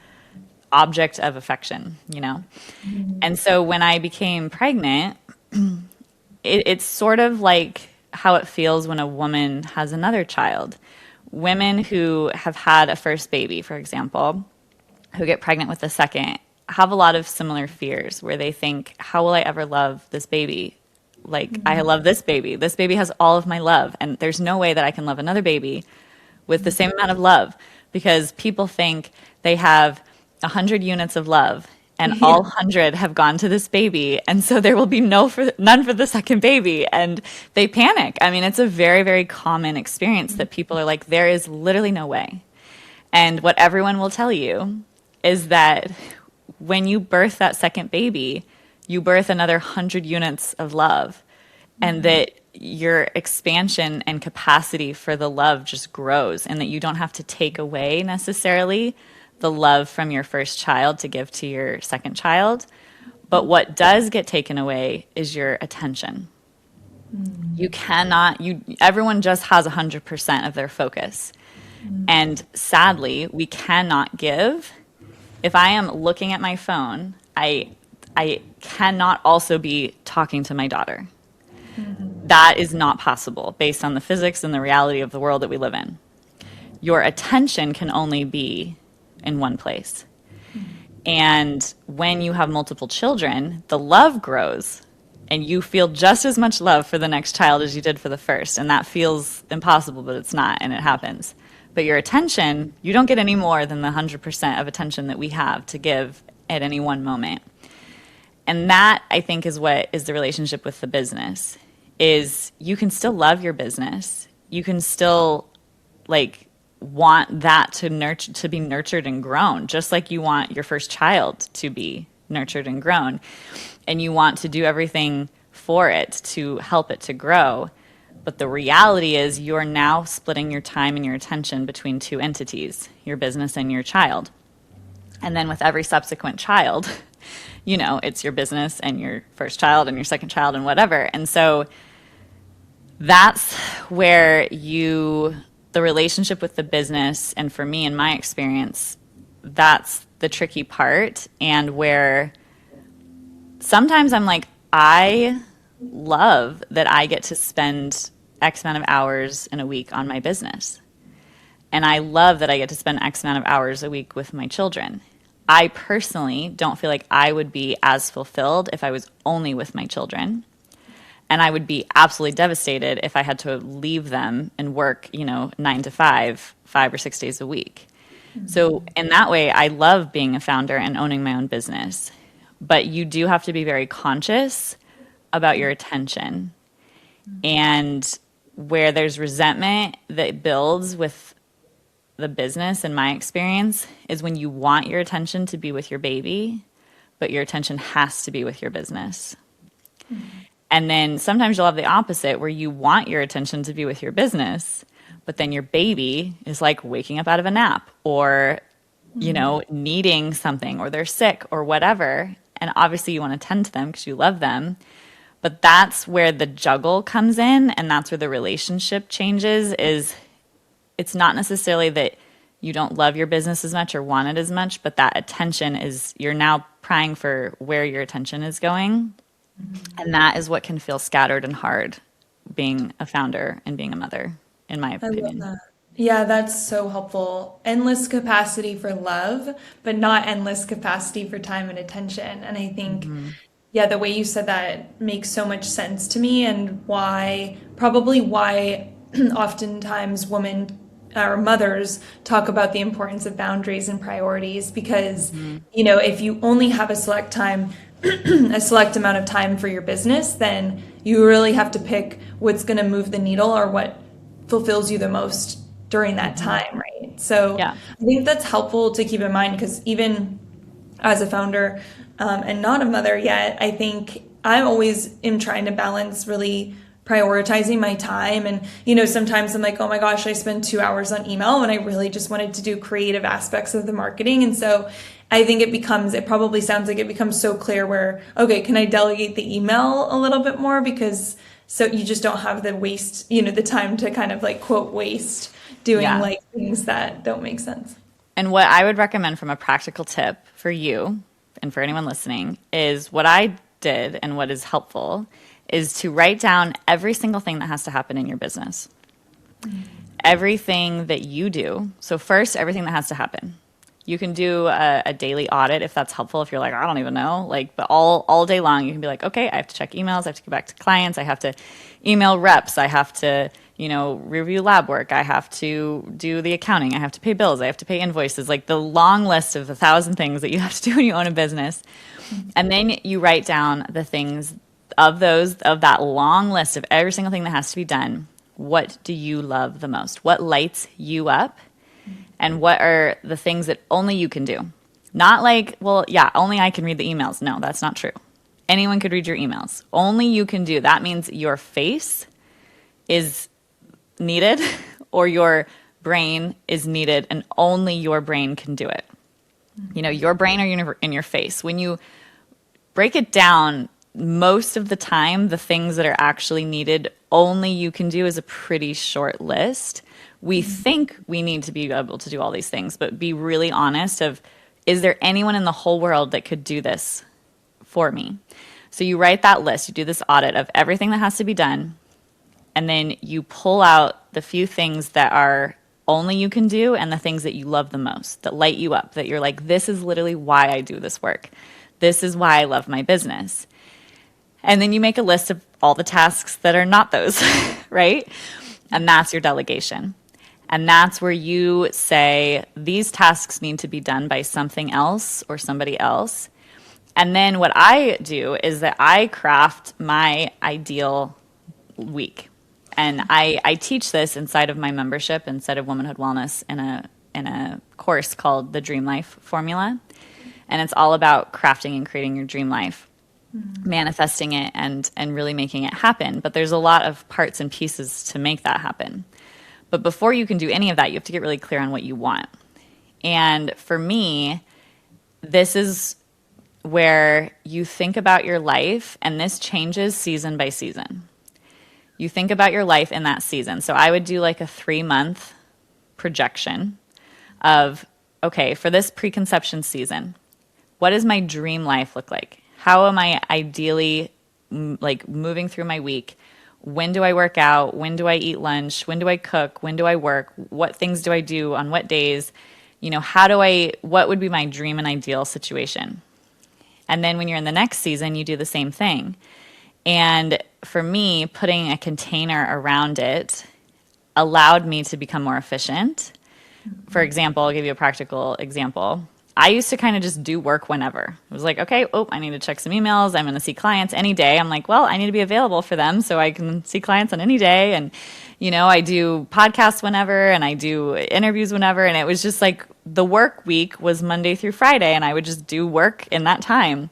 object of affection, Mm-hmm. And so when I became pregnant, it's sort of like how it feels when a woman has another child. Women who have had a first baby, for example, who get pregnant with a second, have a lot of similar fears where they think, how will I ever love this baby? Like, I love this baby. This baby has all of my love, and there's no way that I can love another baby with the same amount of love because people think they have 100 units of love and all 100 have gone to this baby, and so there will be none for the second baby, and they panic. I mean, it's a very, very common experience that people are like, there is literally no way. And what everyone will tell you is that when you birth that second baby, you birth another 100 units of love, and that your expansion and capacity for the love just grows, and that you don't have to take away necessarily the love from your first child to give to your second child. But what does get taken away is your attention. You cannot, everyone just has 100% of their focus. And sadly, we cannot give. If I am looking at my phone, I cannot also be talking to my daughter. That is not possible based on the physics and the reality of the world that we live in. Your attention can only be in one place. And when you have multiple children, the love grows and you feel just as much love for the next child as you did for the first. And that feels impossible, but it's not, and it happens. But your attention, you don't get any more than the 100% of attention that we have to give at any one moment. And that, I think, is what is the relationship with the business, is you can still love your business. You can still like want that to be nurtured and grown, just like you want your first child to be nurtured and grown. And you want to do everything for it to help it to grow. But the reality is you're now splitting your time and your attention between two entities, your business and your child. And then with every subsequent child, you know, it's your business and your first child and your second child and whatever. And so that's where the relationship with the business, and for me, in my experience, that's the tricky part, and where sometimes I'm like, I love that I get to spend X amount of hours in a week on my business. And I love that I get to spend X amount of hours a week with my children. I personally don't feel like I would be as fulfilled if I was only with my children. And I would be absolutely devastated if I had to leave them and work, 9 to 5, 5 or 6 days a week. Mm-hmm. So in that way, I love being a founder and owning my own business. But you do have to be very conscious about your attention. Mm-hmm. And where there's resentment that builds with the business, in my experience, is when you want your attention to be with your baby, but your attention has to be with your business. Mm-hmm. And then sometimes you'll have the opposite, where you want your attention to be with your business, but then your baby is like waking up out of a nap or, needing something, or they're sick or whatever. And obviously you want to tend to them because you love them. But that's where the juggle comes in, and that's where the relationship changes. Is it's not necessarily that you don't love your business as much or want it as much, but that attention is, you're now prying for where your attention is going. And that is what can feel scattered and hard, being a founder and being a mother, in my opinion. I love that. Yeah, that's so helpful. Endless capacity for love, but not endless capacity for time and attention. And I think, the way you said that makes so much sense to me, and why oftentimes women or mothers talk about the importance of boundaries and priorities, because, if you only have a select amount of time for your business, then you really have to pick what's going to move the needle or what fulfills you the most during that time, right? So I think that's helpful to keep in mind, because even as a founder and not a mother yet, I think I always am trying to balance really prioritizing my time. And, sometimes I'm like, oh my gosh, I spend 2 hours on email when I really just wanted to do creative aspects of the marketing. And so I think it probably sounds like it becomes so clear where, okay, can I delegate the email a little bit more? Because so you just don't have the waste, the time to kind of like quote waste doing like things that don't make sense. And what I would recommend from a practical tip for you and for anyone listening is what I did, and what is helpful is to write down every single thing that has to happen in your business. Mm-hmm. Everything that you do. So first, everything that has to happen. You can do a daily audit if that's helpful. If you're like, I don't even know, but all day long, you can be like, okay, I have to check emails. I have to go back to clients. I have to email reps. I have to, review lab work. I have to do the accounting. I have to pay bills. I have to pay invoices, like the long list of 1,000 things that you have to do when you own a business. And then you write down the things of that long list of every single thing that has to be done. What do you love the most? What lights you up? And what are the things that only you can do? Not like, only I can read the emails. No, that's not true. Anyone could read your emails. Only you can do. That means your face is needed or your brain is needed, and only your brain can do it. Your brain or in your face. When you break it down, most of the time, the things that are actually needed, only you can do, is a pretty short list. We think we need to be able to do all these things, but be really honest of, is there anyone in the whole world that could do this for me? So you write that list, you do this audit of everything that has to be done, and then you pull out the few things that are only you can do and the things that you love the most, that light you up, that you're like, this is literally why I do this work. This is why I love my business. And then you make a list of all the tasks that are not those, right? And that's your delegation. And that's where you say, these tasks need to be done by something else or somebody else. And then what I do is that I craft my ideal week. And I teach this inside of my membership, inside of Womanhood Wellness, in a course called the Dream Life Formula. And it's all about crafting and creating your dream life, manifesting it and really making it happen. But there's a lot of parts and pieces to make that happen. But before you can do any of that, you have to get really clear on what you want. And for me, this is where you think about your life, and this changes season by season. You think about your life in that season. So I would do like a 3-month projection of, okay, for this preconception season, what does my dream life look like? How am I ideally like moving through my week? When do I work out? When do I eat lunch? When do I cook? When do I work? What things do I do on what days? What would be my dream and ideal situation? And then when you're in the next season, you do the same thing. And for me, putting a container around it allowed me to become more efficient. For example, I'll give you a practical example. I used to kind of just do work whenever. It was like, okay, I need to check some emails. I'm going to see clients any day. I'm like, well, I need to be available for them so I can see clients on any day. And, I do podcasts whenever and I do interviews whenever. And it was just like the work week was Monday through Friday, and I would just do work in that time.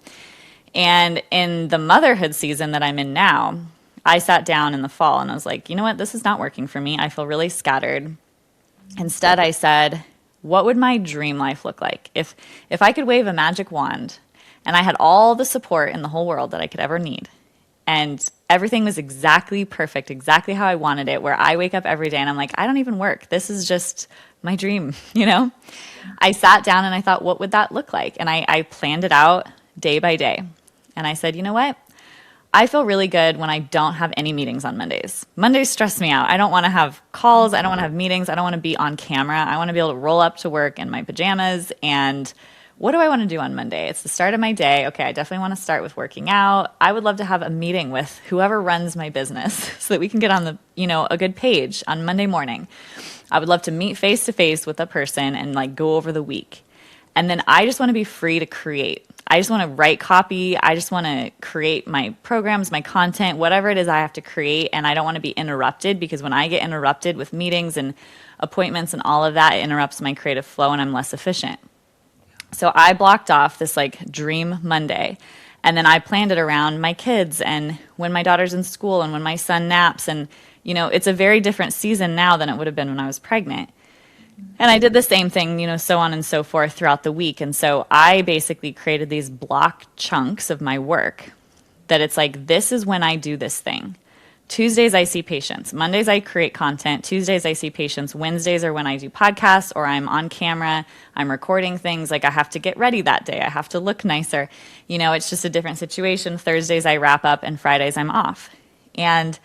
And in the motherhood season that I'm in now, I sat down in the fall and I was like, you know what? This is not working for me. I feel really scattered. Instead, I said, what would my dream life look like? If I could wave a magic wand and I had all the support in the whole world that I could ever need, and everything was exactly perfect, exactly how I wanted it, where I wake up every day and I'm like, I don't even work. This is just my dream, I sat down and I thought, what would that look like? And I planned it out day by day. And I said, you know what? I feel really good when I don't have any meetings on Mondays. Mondays stress me out. I don't want to have calls. I don't want to have meetings. I don't want to be on camera. I want to be able to roll up to work in my pajamas. And what do I want to do on Monday? It's the start of my day. Okay, I definitely want to start with working out. I would love to have a meeting with whoever runs my business so that we can get on a good page on Monday morning. I would love to meet face to face with a person and go over the week. And then I just want to be free to create. I just want to write copy. I just want to create my programs, my content, whatever it is I have to create. And I don't want to be interrupted, because when I get interrupted with meetings and appointments and all of that, it interrupts my creative flow and I'm less efficient. So I blocked off this dream Monday. And then I planned it around my kids and when my daughter's in school and when my son naps. And, it's a very different season now than it would have been when I was pregnant. And I did the same thing, so on and so forth throughout the week. And so I basically created these block chunks of my work that it's like, this is when I do this thing. Tuesdays, I see patients. Mondays, I create content. Tuesdays, I see patients. Wednesdays are when I do podcasts or I'm on camera. I'm recording things. I have to get ready that day. I have to look nicer. It's just a different situation. Thursdays, I wrap up, and Fridays, I'm off. And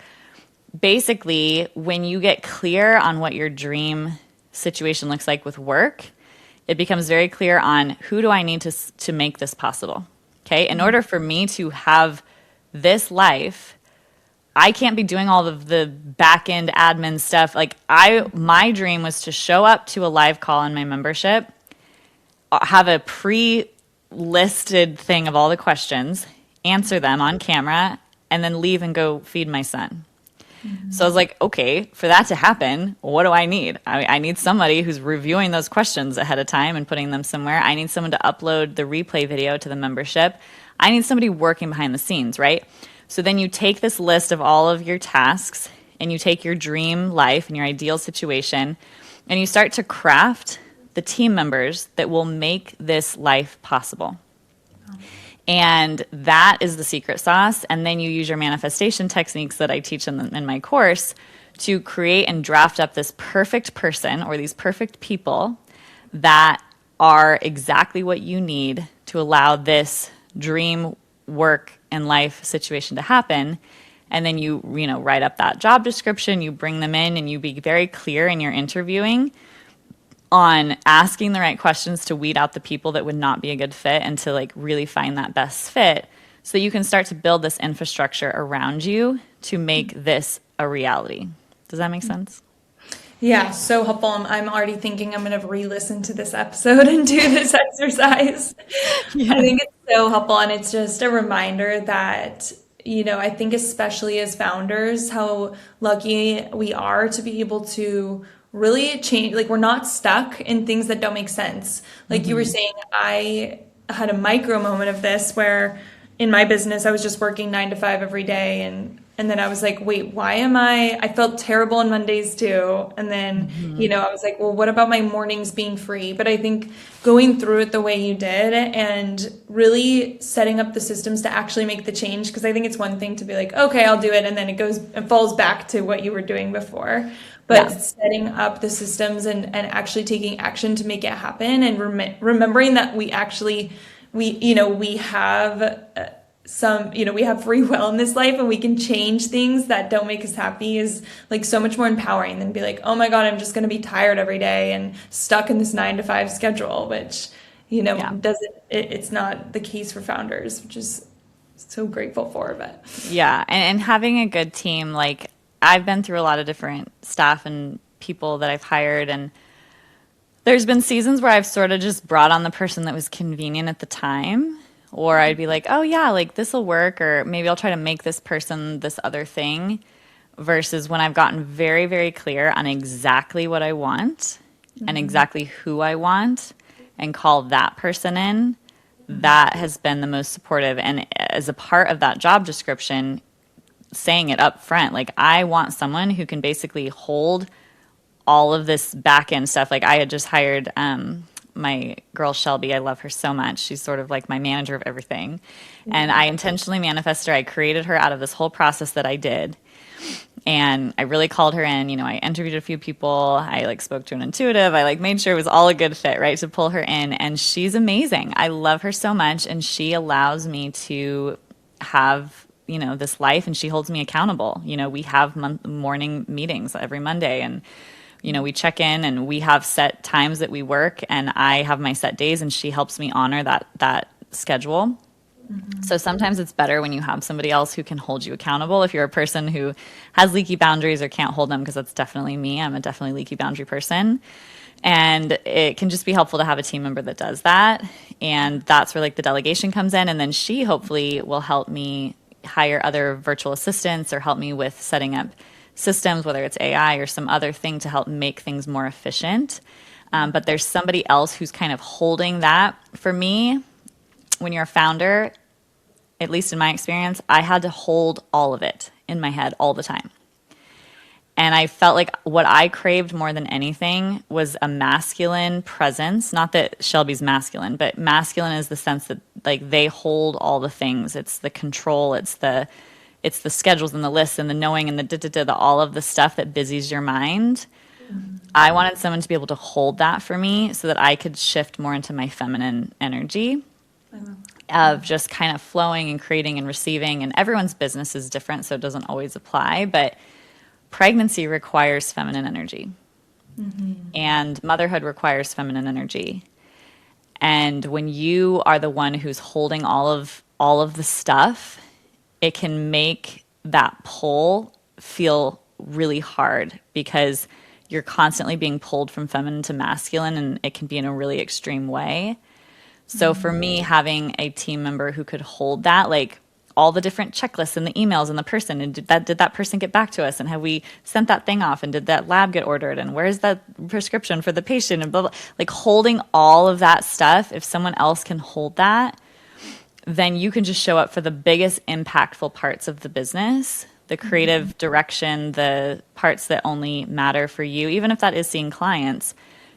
basically, when you get clear on what your dream situation looks like with work, it becomes very clear on who do I need to make this possible. Okay, in order for me to have this life, I can't be doing all of the back end admin stuff. My dream was to show up to a live call in my membership, have a pre-listed thing of all the questions, answer them on camera, and then leave and go feed my son. So I was like, okay, for that to happen, what do I need? I need somebody who's reviewing those questions ahead of time and putting them somewhere. I need someone to upload the replay video to the membership. I need somebody working behind the scenes, right? So then you take this list of all of your tasks and you take your dream life and your ideal situation and you start to craft the team members that will make this life possible. And that is the secret sauce. And then you use your manifestation techniques that I teach in my course to create and draft up this perfect person or these perfect people that are exactly what you need to allow this dream work and life situation to happen. And then you write up that job description, you bring them in, and you be very clear in your interviewing on asking the right questions to weed out the people that would not be a good fit and to really find that best fit so that you can start to build this infrastructure around you to make this a reality. Does that make sense? Yeah, so helpful. I'm already thinking I'm going to re-listen to this episode and do this exercise. I Yeah. think it's so helpful, and it's just a reminder that, I think especially as founders, how lucky we are to be able to really change. Like, we're not stuck in things that don't make sense. Like you were Hmm. saying, I had a micro moment of this where in my business I was just working 9 to 5 every day, and then I was like, wait, why am I felt terrible on Mondays too. And then, Hmm. I was like, well, what about my mornings being free? But I think going through it the way you did and really setting up the systems to actually make the change, because I think it's one thing to be like, okay, I'll do it, and then it falls back to what you were doing before. But Yeah. setting up the systems and actually taking action to make it happen, and remembering that we have we have free will in this life, and we can change things that don't make us happy, is like so much more empowering than be like, oh my God, I'm just going to be tired every day and stuck in this 9 to 5 schedule, which, Yeah. it's not the case for founders, which is so grateful for. But Yeah. And having a good team, like I've been through a lot of different staff and people that I've hired, and there's been seasons where I've sort of just brought on the person that was convenient at the time, or I'd be like, oh yeah, like this will work, or maybe I'll try to make this person this other thing, versus when I've gotten very, very clear on exactly what I want and exactly who I want and call that person in, that has been the most supportive. And as a part of that job description, saying it up front, like I want someone who can basically hold all of this back end stuff. Like I had just hired my girl Shelby. I love her so much. She's sort of like my manager of everything. And I intentionally manifested her. I created her out of this whole process that I did. And I really called her in. I interviewed a few people. I like spoke to an intuitive. I like made sure it was all a good fit, right? To pull her in. And she's amazing. I love her so much. And she allows me to have, this life, and she holds me accountable. We have morning meetings every Monday, and we check in, and we have set times that we work, and I have my set days, and she helps me honor that schedule. So sometimes it's better when you have somebody else who can hold you accountable. If you're a person who has leaky boundaries or can't hold them, because that's definitely me. I'm a definitely leaky boundary person. And it can just be helpful to have a team member that does that. And that's where like the delegation comes in. And then she hopefully will help me hire other virtual assistants or help me with setting up systems, whether it's AI or some other thing to help make things more efficient. But there's somebody else who's kind of holding that. For me, when you're a founder, at least in my experience, I had to hold all of it in my head all the time. And I felt like what I craved more than anything was a masculine presence. Not that Shelby's masculine, but masculine is the sense that like they hold all the things. It's the control, it's the schedules and the lists and the knowing and the all of the stuff that busies your mind. I wanted someone to be able to hold that for me so that I could shift more into my feminine energy of just kind of flowing and creating and receiving. And everyone's business is different, so it doesn't always apply. But pregnancy requires feminine energy, and motherhood requires feminine energy. And when you are the one who's holding all of the stuff, it can make that pull feel really hard because you're constantly being pulled from feminine to masculine, and it can be in a really extreme way. So for me, having a team member who could hold that, like all the different checklists and the emails and the person, and did that person get back to us, and have we sent that thing off, and did that lab get ordered, and where's that prescription for the patient, and blah, blah. Like holding all of that stuff, if someone else can hold that, then you can just show up for the biggest impactful parts of the business, the creative direction, the parts that only matter for you, even if that is seeing clients.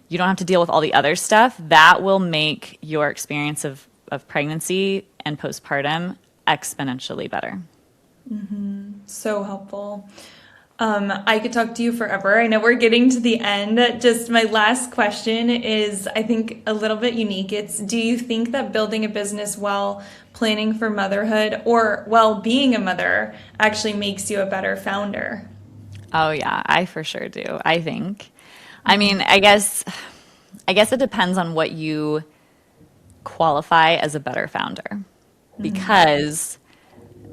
You don't have to deal with all the other stuff. That will make your experience of pregnancy and postpartum exponentially better. so helpful. I could talk to you forever. I know we're getting to the end. Just my last question is, I think, a little bit unique. It's, do you think that building a business while planning for motherhood or while being a mother actually makes you a better founder? Oh yeah, I for sure do. I think. I mean, I guess it depends on what you qualify as a better founder. Because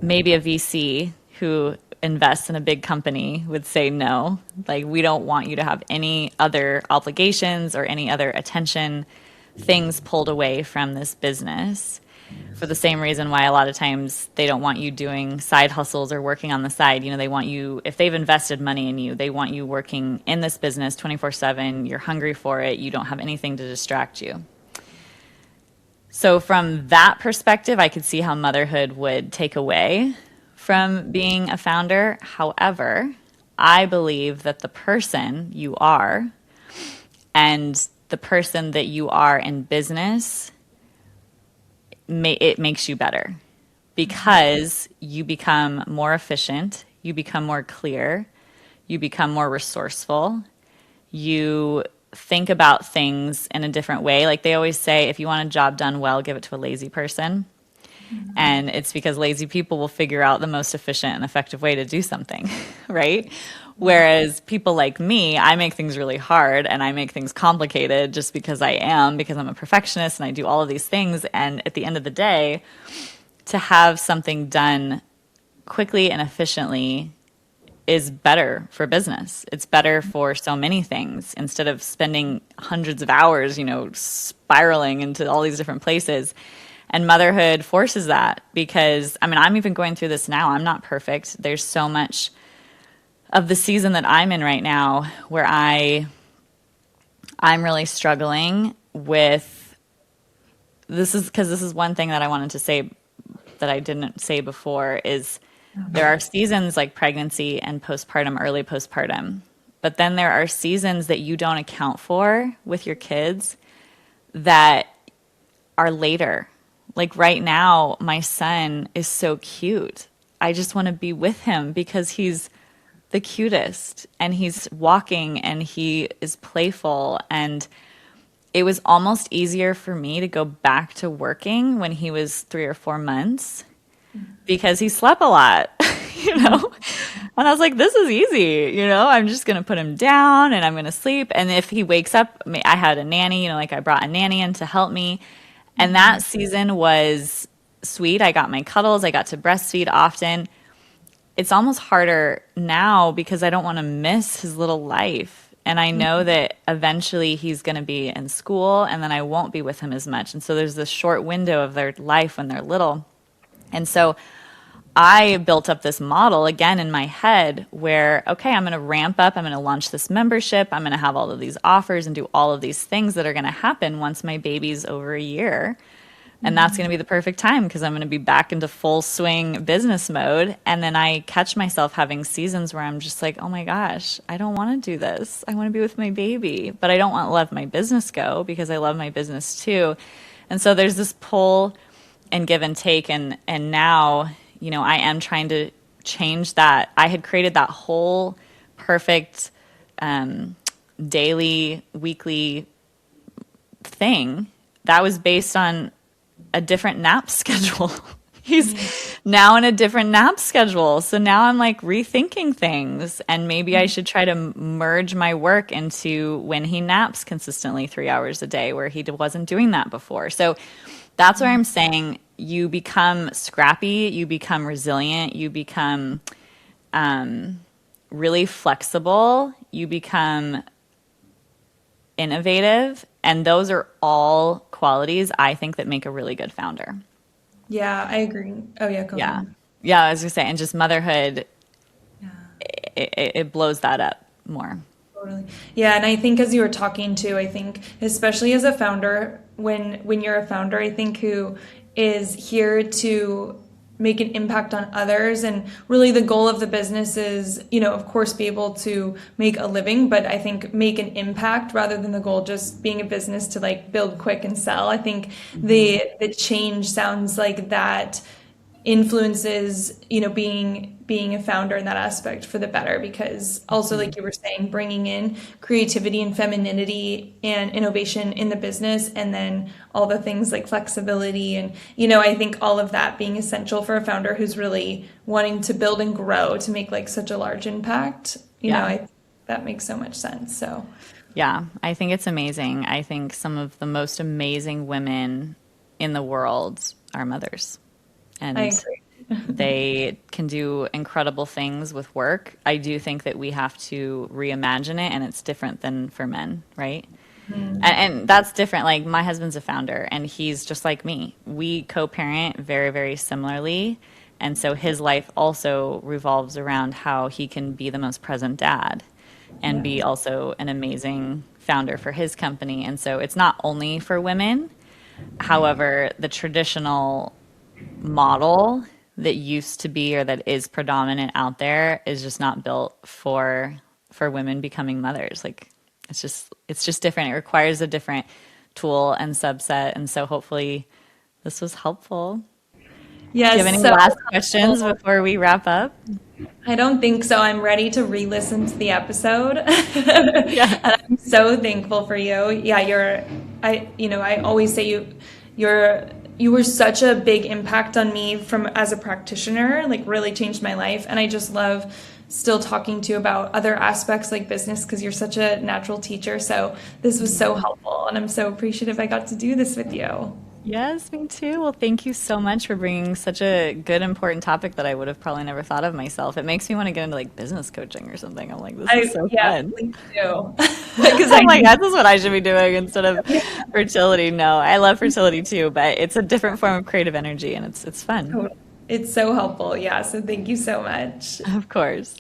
maybe a VC who invests in a big company would say no. Like, we don't want you to have any other obligations or any other attention, things pulled away from this business. For the same reason why a lot of times they don't want you doing side hustles or working on the side. You know, they want you, if they've invested money in you, they want you working in this business 24/7. You're hungry for it. You don't have anything to distract you. So from that perspective, I could see how motherhood would take away from being a founder. However, I believe that the person you are and the person that you are in business, it makes you better because you become more efficient, you become more clear, you become more resourceful, you think about things in a different way. Like they always say, if you want a job done well, give it to a lazy person. And it's because lazy people will figure out the most efficient and effective way to do something, right? Whereas people like me, I make things really hard and I make things complicated just because I'm a perfectionist and I do all of these things. And at the end of the day, to have something done quickly and efficiently is better for business. It's better for so many things instead of spending hundreds of hours, spiraling into all these different places. And motherhood forces that because, I'm even going through this now. I'm not perfect. There's so much of the season that I'm in right now where I'm really struggling with this is because this is one thing that I wanted to say that I didn't say before is there are seasons like pregnancy and postpartum, early postpartum, but then there are seasons that you don't account for with your kids that are later. Like right now, my son is so cute. I just want to be with him because he's the cutest and he's walking and he is playful. And it was almost easier for me to go back to working when he was 3 or 4 months because he slept a lot, And I was like, this is easy, I'm just going to put him down and I'm going to sleep. And if he wakes up, I had a nanny, I brought a nanny in to help me. And that season was sweet. I got my cuddles. I got to breastfeed often. It's almost harder now because I don't want to miss his little life. And I know that eventually he's going to be in school and then I won't be with him as much. And so there's this short window of their life when they're little. And so I built up this model again in my head where, okay, I'm going to ramp up. I'm going to launch this membership. I'm going to have all of these offers and do all of these things that are going to happen once my baby's over a year. And that's going to be the perfect time because I'm going to be back into full swing business mode. And then I catch myself having seasons where I'm just like, oh my gosh, I don't want to do this. I want to be with my baby, but I don't want to let my business go because I love my business too. And so there's this pull and give and take. And now, I am trying to change that. I had created that whole perfect daily, weekly thing that was based on a different nap schedule. He's now in a different nap schedule. So now I'm like rethinking things and maybe I should try to merge my work into when he naps consistently 3 hours a day where he wasn't doing that before. So that's where I'm saying you become scrappy, you become resilient, you become really flexible, you become innovative, and those are all qualities I think that make a really good founder. Yeah, I agree. Oh yeah, go ahead. Yeah, I was gonna say, and just motherhood, Yeah. it blows that up more. Totally. Yeah, and I think as you were talking to, I think especially as a founder, when you're a founder, I think who is here to make an impact on others, and really the goal of the business is, of course, be able to make a living, but I think make an impact rather than the goal just being a business to like build quick and sell. I think the change sounds like that influences, being a founder in that aspect for the better, because also, like you were saying, bringing in creativity and femininity and innovation in the business, and then all the things like flexibility and, I think all of that being essential for a founder who's really wanting to build and grow to make like such a large impact. That makes so much sense. So yeah, I think it's amazing. I think some of the most amazing women in the world are mothers. And I agree. They can do incredible things with work. I do think that we have to reimagine it, and it's different than for men, right? And that's different. Like, my husband's a founder, and he's just like me. We co-parent very, very similarly. And so his life also revolves around how he can be the most present dad and be also an amazing founder for his company. And so it's not only for women. However, the traditional model that used to be or that is predominant out there is just not built for women becoming mothers. Like, it's just different. It requires a different tool and subset. And so hopefully this was helpful. Yes. Do you have any last questions before we wrap up? I don't think so. I'm ready to re-listen to the episode. And I'm so thankful for you. Yeah, I always say you were such a big impact on me as a practitioner, like really changed my life. And I just love still talking to you about other aspects like business because you're such a natural teacher. So this was so helpful, and I'm so appreciative I got to do this with you. Yes, me too. Well, thank you so much for bringing such a good, important topic that I would have probably never thought of myself. It makes me want to get into like business coaching or something. I'm like, this is so fun. Please do. Because I'm like, this is what I should be doing instead of fertility. No, I love fertility too, but it's a different form of creative energy, and it's fun. It's so helpful. Yeah. So thank you so much. Of course.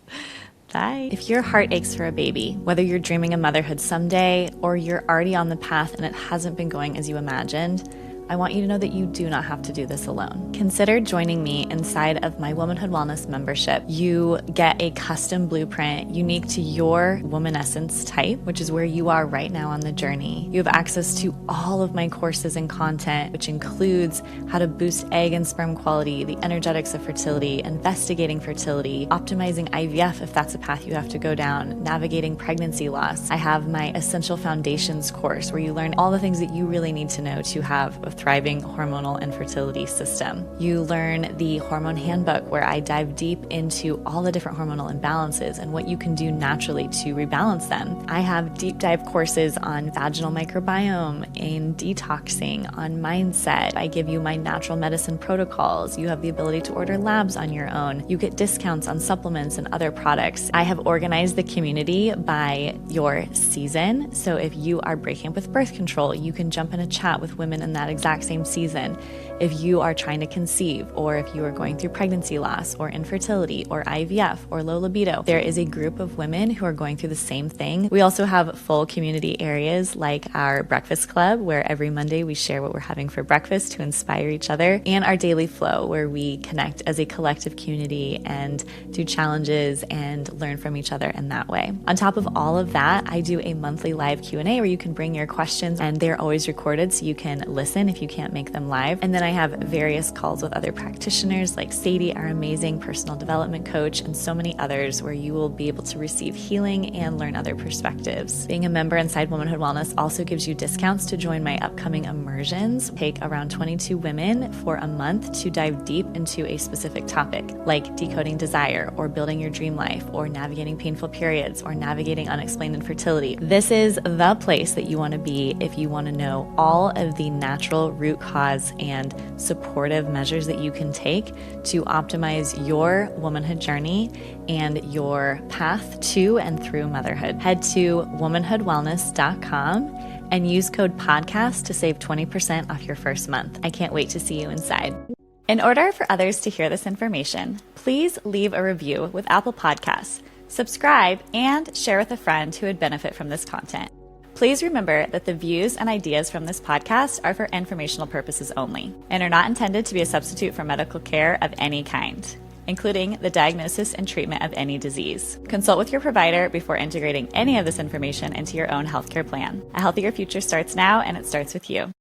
Bye. If your heart aches for a baby, whether you're dreaming of motherhood someday or you're already on the path and it hasn't been going as you imagined, I want you to know that you do not have to do this alone. Consider joining me inside of my Womanhood Wellness membership. You get a custom blueprint unique to your woman essence type, which is where you are right now on the journey. You have access to all of my courses and content, which includes how to boost egg and sperm quality, the energetics of fertility, investigating fertility, optimizing IVF if that's a path you have to go down, navigating pregnancy loss. I have my Essential Foundations course where you learn all the things that you really need to know to have a thriving hormonal and fertility system. You learn the Hormone Handbook, where I dive deep into all the different hormonal imbalances and what you can do naturally to rebalance them. I have deep dive courses on vaginal microbiome, in detoxing, on mindset. I give you my natural medicine protocols. You have the ability to order labs on your own. You get discounts on supplements and other products. I have organized the community by your season. So if you are breaking up with birth control, you can jump in a chat with women in that exact same season. If you are trying to conceive, or if you are going through pregnancy loss or infertility or IVF or low libido, there is a group of women who are going through the same thing. We also have full community areas like our breakfast club, where every Monday we share what we're having for breakfast to inspire each other, and our daily flow, where we connect as a collective community and do challenges and learn from each other in that way. On top of all of that, I do a monthly live Q&A where you can bring your questions, and they're always recorded so you can listen if you can't make them live. And then I have various calls with other practitioners like Sadie, our amazing personal development coach, and so many others, where you will be able to receive healing and learn other perspectives. Being a member inside Womanhood Wellness also gives you discounts to join my upcoming immersions. Take around 22 women for a month to dive deep into a specific topic, like decoding desire, or building your dream life, or navigating painful periods, or navigating unexplained infertility. This is the place that you want to be if you want to know all of the natural root cause and supportive measures that you can take to optimize your womanhood journey and your path to and through motherhood. Head to womanhoodwellness.com and use code podcast to save 20% off your first month. I can't wait to see you inside. In order for others to hear this information, please leave a review with Apple Podcasts, subscribe, and share with a friend who would benefit from this content. Please remember that the views and ideas from this podcast are for informational purposes only and are not intended to be a substitute for medical care of any kind, including the diagnosis and treatment of any disease. Consult with your provider before integrating any of this information into your own healthcare plan. A healthier future starts now, and it starts with you.